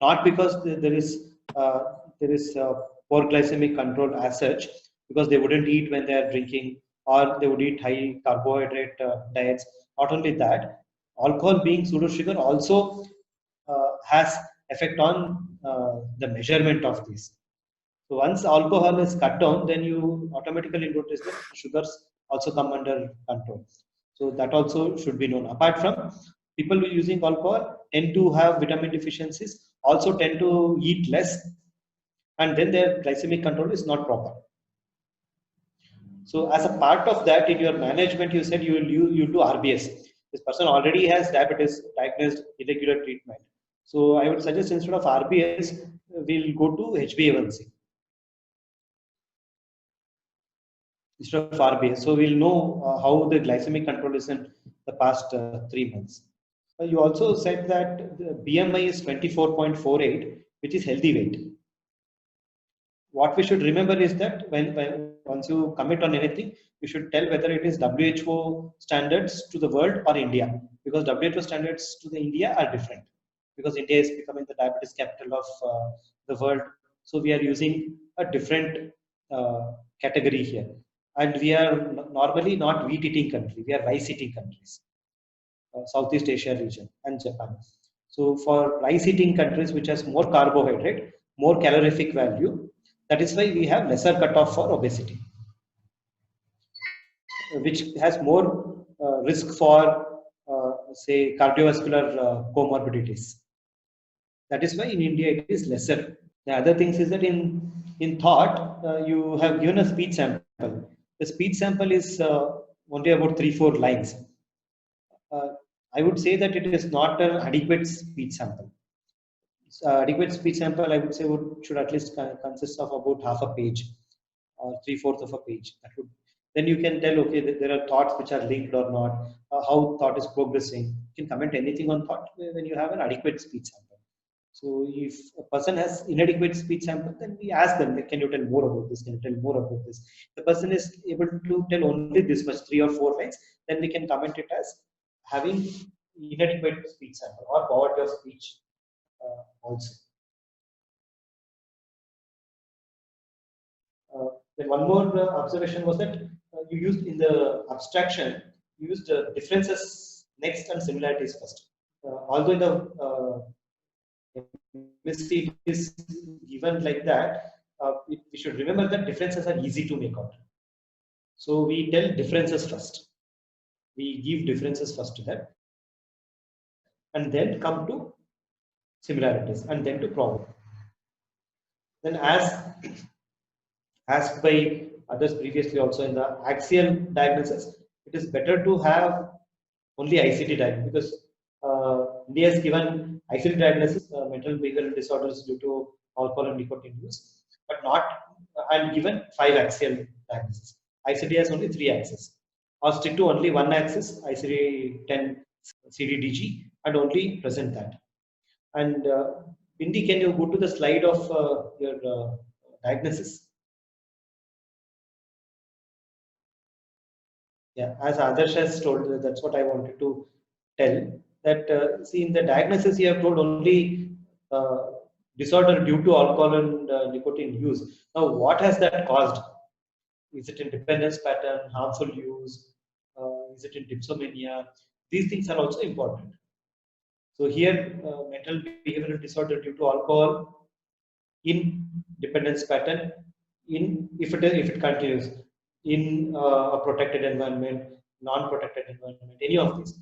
Not because there is poor glycemic control as such, because they wouldn't eat when they are drinking, or they would eat high carbohydrate diets. Not only that, alcohol being pseudo sugar also has effect on the measurement of these. So once alcohol is cut down, then you automatically notice that sugars also come under control. So that also should be known. Apart from, people who are using alcohol tend to have vitamin deficiencies, also tend to eat less, and then their glycemic control is not proper. So as a part of that, in your management, you said you do RBS. This person already has diabetes, diagnosed, irregular treatment. So I would suggest instead of RBS, we'll go to HbA1c instead of RBS. So we'll know how the glycemic control is in the past 3 months. You also said that the BMI is 24.48, which is healthy weight. What we should remember is that once you commit on anything, you should tell whether it is WHO standards to the world or India, because WHO standards to the India are different, because India is becoming the diabetes capital of the world. So we are using a different category here, and we are normally not wheat eating country, we are rice eating countries, Southeast Asia region and Japan. So for rice eating countries which has more carbohydrate, more calorific value, that is why we have lesser cutoff for obesity, which has more risk for say cardiovascular comorbidities. That is why in India it is lesser. The other things is that in thought you have given a speech sample. The speech sample is only about 3-4 lines. I would say that it is not an adequate speech sample. Adequate speech sample, I would say, should at least consist of about half a page or 3/4 of a page. That would, then you can tell, okay, there are thoughts which are linked or not, how thought is progressing. You can comment anything on thought when you have an adequate speech sample. So if a person has inadequate speech sample, then we ask them, can you tell more about this? Can you tell more about this? If the person is able to tell only this much, 3 or 4 lines, then we can comment it as having inadequate speech sample or poverty of speech also. Then one more observation was that you used in the abstraction, you used differences next and similarities first. Although in the MSc it is given like that, we should remember that differences are easy to make out. So we tell differences first. We give differences first to that, and then come to similarities, and then to problem. Then, as asked by others previously also in the axial diagnosis, it is better to have only ICD diagnosis, because India has given ICD diagnosis, mental behavioral disorders due to alcohol and nicotine use, but not, and given 5 axial diagnosis. ICD has only 3 axes, or stick to only 1 axis, ICD-10 CDDG, and only present that. And Bindi, can you go to the slide of your diagnosis? Yeah, as Adarsh has told, that's what I wanted to tell. That see, in the diagnosis you have told only disorder due to alcohol and nicotine use. Now, what has that caused? Is it in dependence pattern, harmful use? Is it in dipsomania? These things are also important. So here, mental behavioral disorder due to alcohol in dependence pattern, in if it continues in a protected environment, non-protected environment, any of these,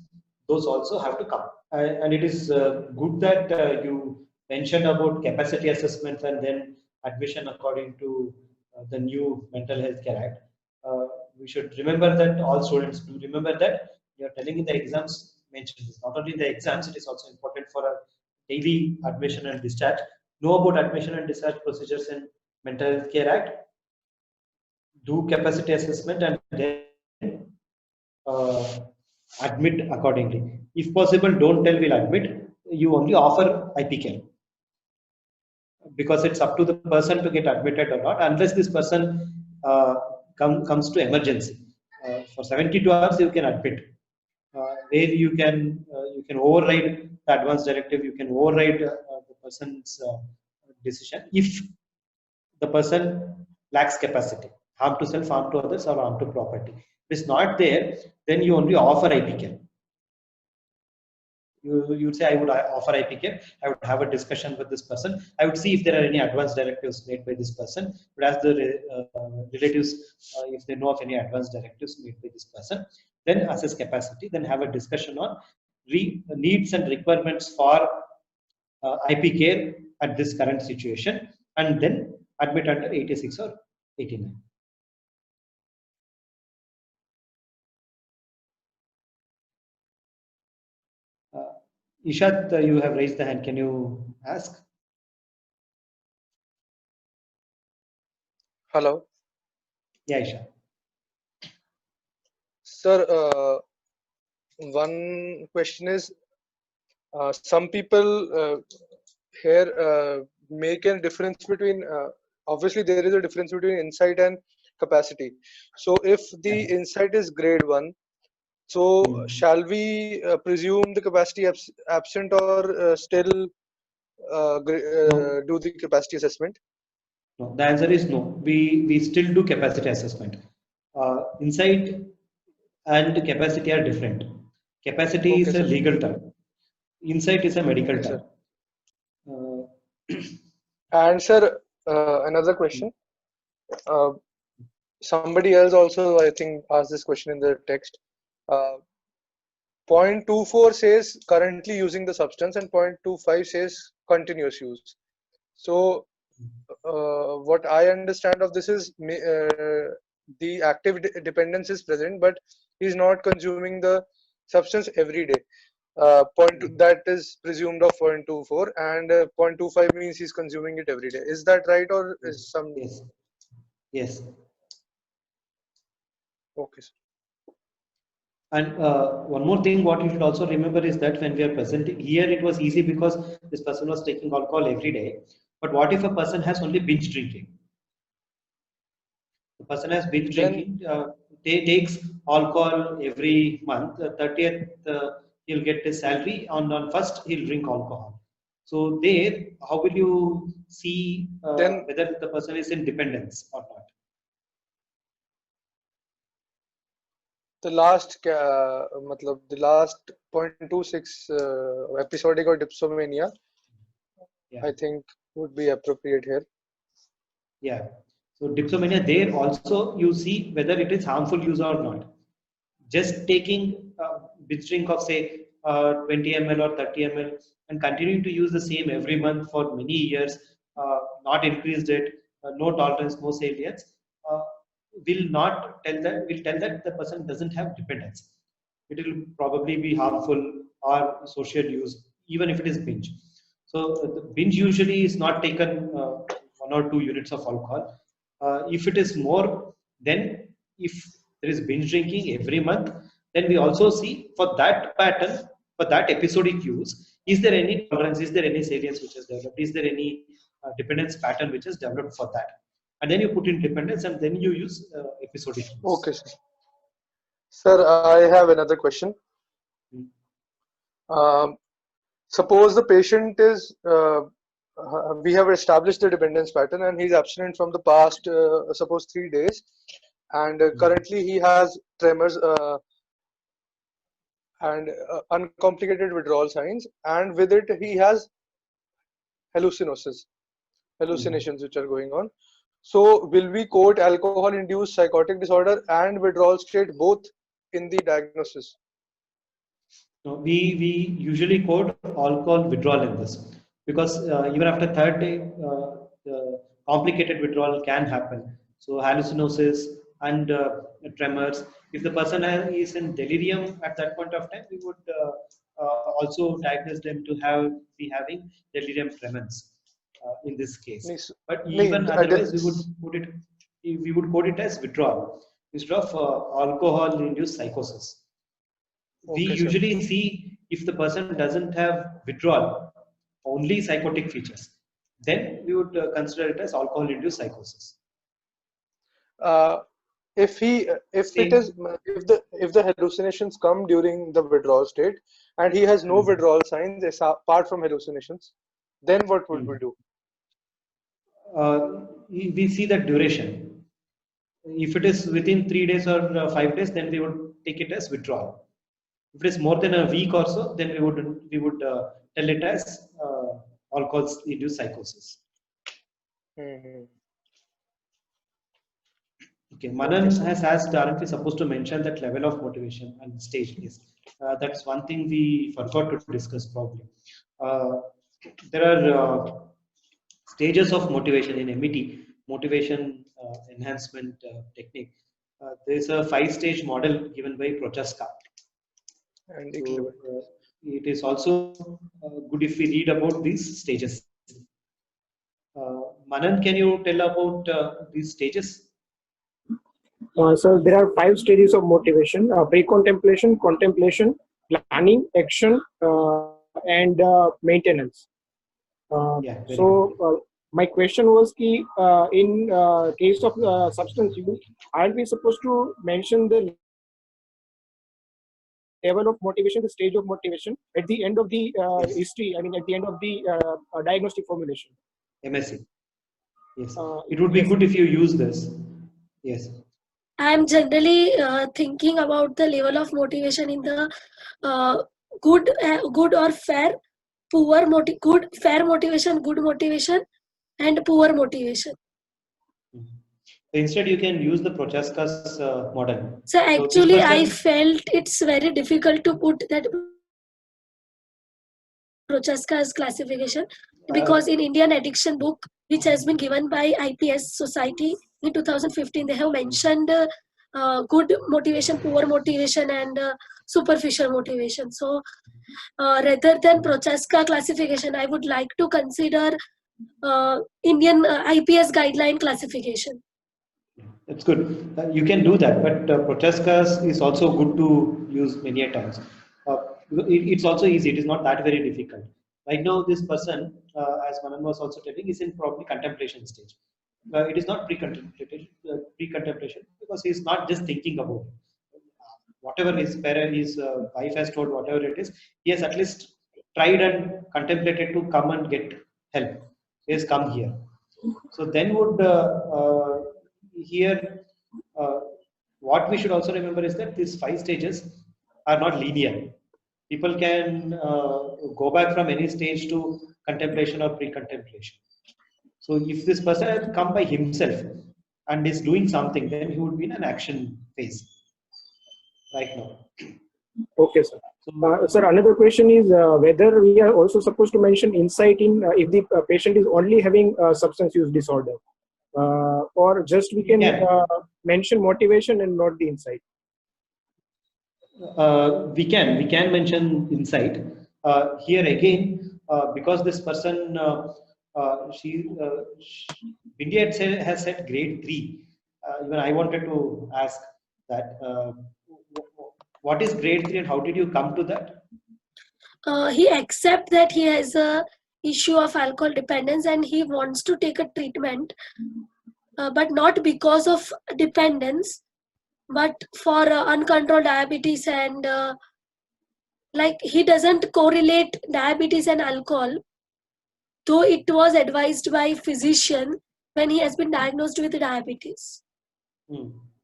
those also have to come. And it is good that you mentioned about capacity assessment and then admission according to the new Mental Health Care Act. We should remember that, all students do remember that you are telling in the exams, mention this. Not only in the exams, it is also important for a daily admission and discharge. Know about admission and discharge procedures in Mental Health Care Act. Do capacity assessment and then admit accordingly. If possible, don't tell we'll admit. You only offer IPK, because it's up to the person to get admitted or not, unless this person comes to emergency. For 72 hours, you can admit. Where you can override the advance directive, you can override the person's decision if the person lacks capacity, harm to self, harm to others, or harm to property. If it's not there, then you only offer IPK. You would say, I would offer IPK, I would have a discussion with this person, I would see if there are any advance directives made by this person, but as the relatives, if they know of any advance directives made by this person, then assess capacity, then have a discussion on needs and requirements for IP care at this current situation, and then admit under 86 or 89. Ishat, you have raised the hand. Can you ask? Hello. Yeah, Ishat. Sir, one question is, some people here make a difference between, obviously there is a difference between insight and capacity. So if the insight is grade 1, so shall we presume the capacity absent, or still do the capacity assessment? No, the answer is no. We still do capacity assessment. Insight and capacity are different. Capacity is a legal term. Insight is a medical term. And sir, another question. Somebody else also, I think, asked this question in the text. 0.24 says currently using the substance, and 0.25 says continuous use. So what I understand of this is the active dependence is present, but he's not consuming the substance every day. That is presumed of 0.24, and 0.25 means he's consuming it every day. Is that right, or is some? Yes. Okay, sir. And one more thing, what you should also remember is that when we are presenting here, it was easy because this person was taking alcohol every day. But what if a person has only binge drinking? The person has binge drinking, takes alcohol every month. 30th, he'll get his salary. On 1st, he'll drink alcohol. So there, how will you see whether the person is in dependence or not? The last 0.26 episodic or dipsomania, I think would be appropriate here. Yeah. So dipsomania, there also you see whether it is harmful use or not. Just taking binge drink of say 20 ml or 30 ml and continuing to use the same every month for many years, not increased it, no tolerance, no salience, uh, will tell that the person doesn't have dependence. It will probably be harmful or social use, even if it is binge. So the binge usually is not taken 1 or 2 units of alcohol. If it is more, then if there is binge drinking every month, then we also see for that pattern, for that episodic use, is there any tolerance, is there any salience which is developed, is there any dependence pattern which is developed for that. And then you put in dependence and then you use episodic use. Okay, sir. Sir, I have another question. Hmm. Suppose the patient is, we have established the dependence pattern and he's abstinent from the past, suppose 3 days, and currently he has tremors and uncomplicated withdrawal signs, and with it he has hallucinations which are going on. So will we quote alcohol-induced psychotic disorder and withdrawal state both in the diagnosis? No, we usually code alcohol withdrawal in this because even after third day, the complicated withdrawal can happen. So hallucinosis and tremors. If the person is in delirium at that point of time, we would also diagnose them to be having delirium tremens in this case. But even otherwise, we would code it as withdrawal instead of alcohol-induced psychosis. We usually see if the person doesn't have withdrawal, only psychotic features, then we would consider it as alcohol-induced psychosis. If the hallucinations come during the withdrawal state and he has no withdrawal signs apart from hallucinations, then what would we do? We see the duration. If it is within 3 days or 5 days, then we would take it as withdrawal. If it is more than a week or so, then we would tell it as alcohol-induced psychosis. Okay, Manan has asked, aren't we supposed to mention that level of motivation and stage? Yes, that's one thing we forgot to discuss probably. There are stages of motivation in MET, motivation enhancement technique. There is a 5-stage model given by Prochaska. And it is also good if we read about these stages. Manan, can you tell about these stages? So there are 5 stages of motivation: pre-contemplation, contemplation, planning, action, and maintenance. My question was, in case of substance use, aren't we supposed to mention the level of motivation, the stage of motivation at the end of the history, I mean at the end of the diagnostic formulation? MSc. Yes. It would be good if you use this. Yes. I'm generally thinking about the level of motivation in the good or fair, good, fair motivation, good motivation, and poor motivation. Instead, you can use the Prochaska's model. So actually, I felt it's very difficult to put that Prochaska's classification because in Indian Addiction book, which has been given by IPS Society in 2015, they have mentioned good motivation, poor motivation, and superficial motivation. So rather than Prochaska classification, I would like to consider Indian IPS guideline classification. That's good. You can do that, but Prochaska's is also good to use many a times. It's also easy. It is not that very difficult. Right now, this person, as Manan was also telling, is in probably contemplation stage. It is not pre-contemplation because he is not just thinking about it. Whatever his parent, his wife has told, whatever it is, he has at least tried and contemplated to come and get help. He has come here. So then would what we should also remember is that these 5 stages are not linear. People can go back from any stage to contemplation or pre-contemplation. So if this person had come by himself and is doing something, then he would be in an action phase. right now. Okay, sir. So, Sir, another question is whether we are also supposed to mention insight in if the patient is only having substance use disorder, or just we can mention motivation and not the insight. we can mention insight here again, because this person Bindi has said grade 3. Even I wanted to ask that what is grade 3 and how did you come to that? He accepts that he has a issue of alcohol dependence and he wants to take a treatment, but not because of dependence, but for uncontrolled diabetes, and like he doesn't correlate diabetes and alcohol, though it was advised by physician when he has been diagnosed with diabetes.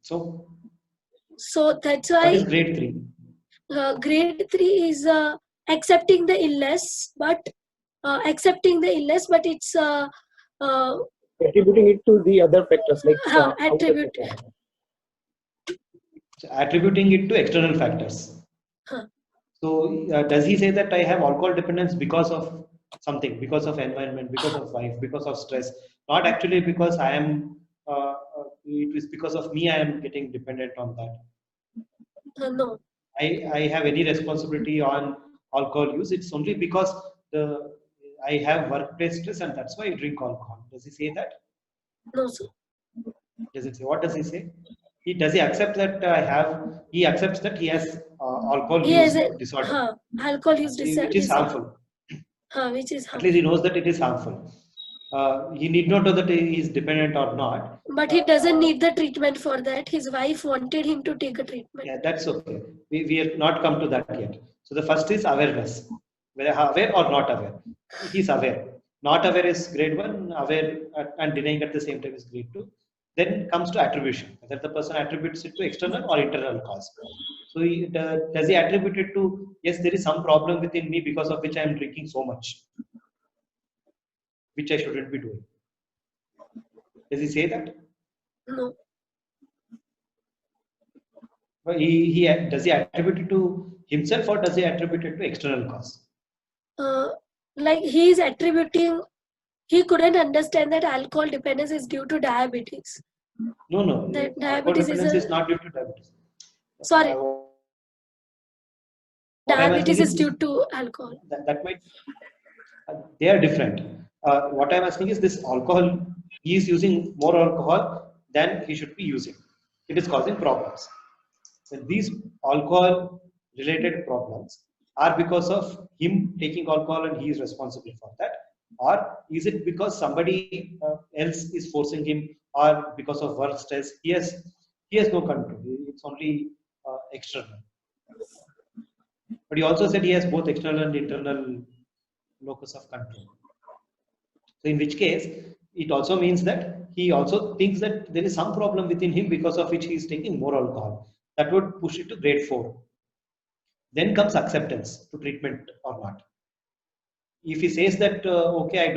So That's what is why grade 3? grade 3 is accepting the illness, but it's Attributing it to the other factors like attribute. Attributing it to external factors. So does he say that I have alcohol dependence because of something, because of environment, because of wife, because of stress, not actually because I am, it is because of me I am getting dependent on that. No. I have any responsibility on alcohol use. It's only because I have workplace stress and that's why I drink alcohol. Does he say that? No, sir. Does it say? What does he say? Does he accept that he accepts that he has alcohol use disorder? Alcohol use disorder. Which is harmful. Which is harmful. At least he knows that it is harmful. He need not know that he is dependent or not. But he doesn't need the treatment for that. His wife wanted him to take a treatment. Yeah, that's okay. We have not come to that yet. So the first is awareness. Whether aware or not aware. He is aware. Not aware is grade 1. Aware and denying at the same time is grade 2. Then comes to attribution. Whether the person attributes it to external or internal cause. So does he attribute it to, yes, there is some problem within me because of which I am drinking so much, which I shouldn't be doing. Does he say that? No. Does he attribute it to himself or does he attribute it to external cause? Like he is attributing, he couldn't understand that alcohol dependence is due to diabetes. No. That Alcohol diabetes dependence is not due to diabetes. Sorry. Diabetes is due to alcohol. That might, they are different. What I'm asking is this alcohol, he is using more alcohol than he should be using. It is causing problems. And these alcohol related problems are because of him taking alcohol and he is responsible for that, or is it because somebody else is forcing him, or because of work stress? He has no control. It's only external. But he also said he has both external and internal locus of control. So in which case, it also means that he also thinks that there is some problem within him because of which he is taking more alcohol. That would push it to grade 4. Then comes acceptance to treatment or not. If he says that, okay,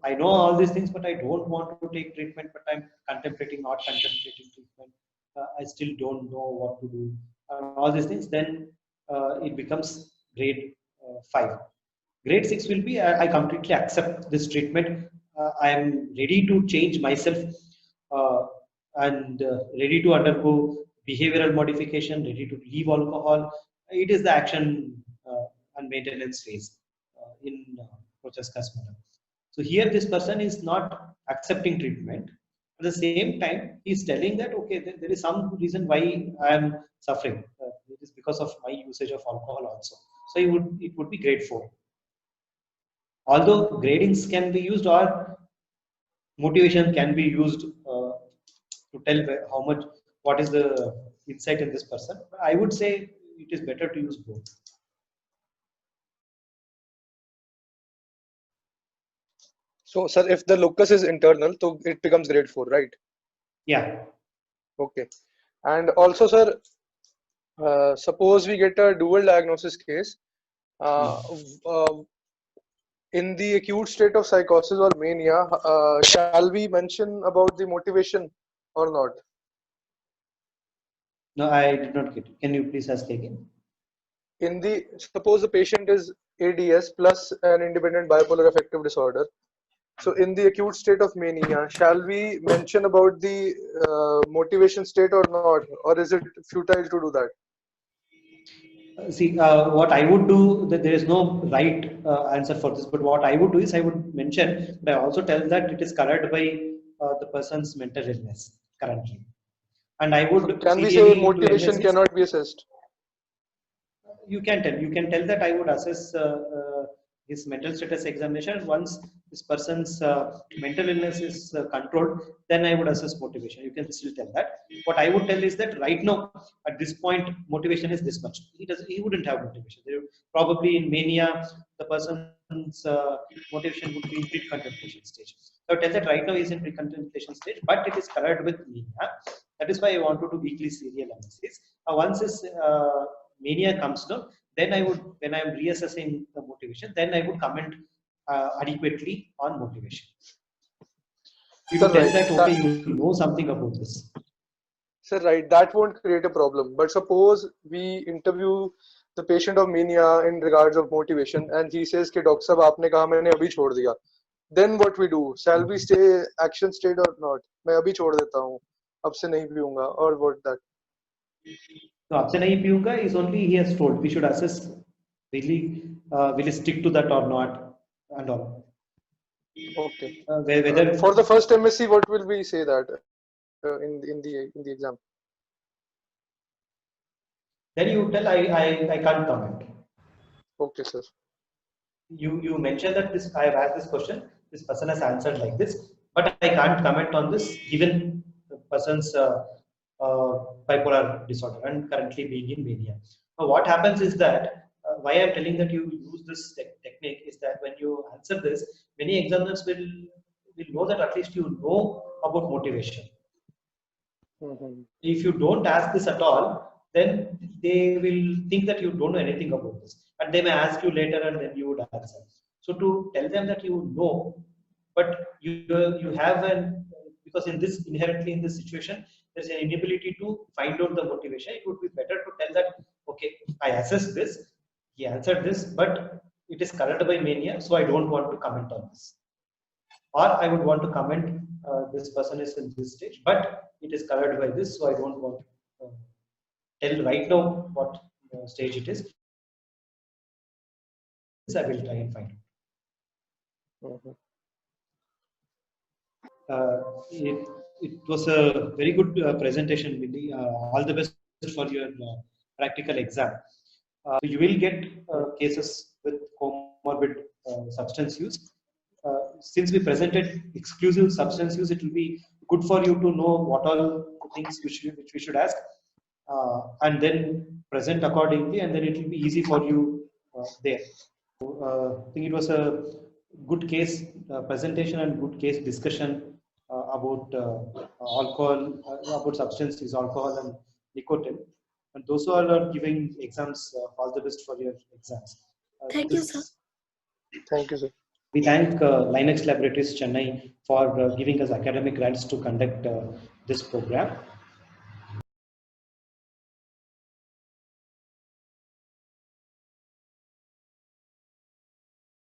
I know all these things, but I don't want to take treatment, but I'm not contemplating treatment, I still don't know what to do, all these things, then it becomes grade 5. Grade 6 will be, I completely accept this treatment. I am ready to change myself and ready to undergo behavioral modification, ready to leave alcohol. It is the action and maintenance phase in Prochaska's model. So here this person is not accepting treatment. At the same time, he is telling that, okay, there is some reason why I am suffering. It is because of my usage of alcohol also. So it would be grade 4. Although gradings can be used or motivation can be used to tell what is the insight in this person, I would say it is better to use both. So, sir, if the locus is internal, so it becomes grade 4, right? Yeah. Okay. And also, sir, suppose we get a dual diagnosis case. In the acute state of psychosis or mania, shall we mention about the motivation or not? No, I did not get it. Can you please ask again? Suppose the patient is ADS plus an independent bipolar affective disorder. So in the acute state of mania, shall we mention about the motivation state or not? Or is it futile to do that? See, what I would do, that there is no right answer for this, but what I would do is I would mention, but I also tell that it is covered by the person's mental illness currently. And I would Can we say serially do motivation analysis. cannot be assessed? You can tell that I would assess his mental status examination. Once this person's mental illness is controlled, then I would assess motivation. You can still tell that. What I would tell is that right now, at this point, motivation is this much. He wouldn't have motivation. Probably in mania, the person's motivation would be in pre-contemplation stage. So I tell that right now he is in pre-contemplation stage, but it is colored with mania. That is why I want to do weekly serial analysis. Once his mania comes down, then I would, when I am reassessing the motivation, then I would comment adequately on motivation. You Sir, tell right. that, okay, you know something about this. Sir, right, that won't create a problem. But suppose we interview the patient of mania in regards of motivation and he says, "Ki Doctor Sahab, aapne kaha maine abhi chhod diya." Then what we do? Shall we stay action state or not? मैं अभी छोड़ देता हूँ, अब से नहीं पीऊंगा, or what that? So, अब से नहीं पीऊंगा is only he has told. We should assess will he stick to that or not, and all. Okay. Whether For the first MSc, what will we say that in the exam? Then you tell I can't comment. Okay, sir. You mentioned that this I have asked this question. This person has answered like this, but I can't comment on this given the person's bipolar disorder and currently being in mania. Now, what happens is that why I'm telling that you use this technique is that when you answer this, many examiners will know that at least you know about motivation. If you don't ask this at all, then they will think that you don't know anything about this, and they may ask you later, and then you would answer. So to tell them that you know, but you have because in this inherently in this situation, there's an inability to find out the motivation. It would be better to tell that, okay, I assessed this, he answered this, but it is colored by mania, so I don't want to comment on this. Or I would want to comment, this person is in this stage, but it is colored by this, so I don't want to tell right now what stage it is. I will try and find out. It was a very good presentation, Billy. All the best for your practical exam. You will get cases with comorbid substance use. Since we presented exclusive substance use, it will be good for you to know what all things which we should ask, and then present accordingly, and then it will be easy for you there. So, I think it was a good case presentation and good case discussion about alcohol, about substance use, alcohol and nicotine. And those who are giving exams, all the best for your exams. Thank you, sir. Thank you, sir. We thank Linux Laboratories Chennai for giving us academic grants to conduct this program.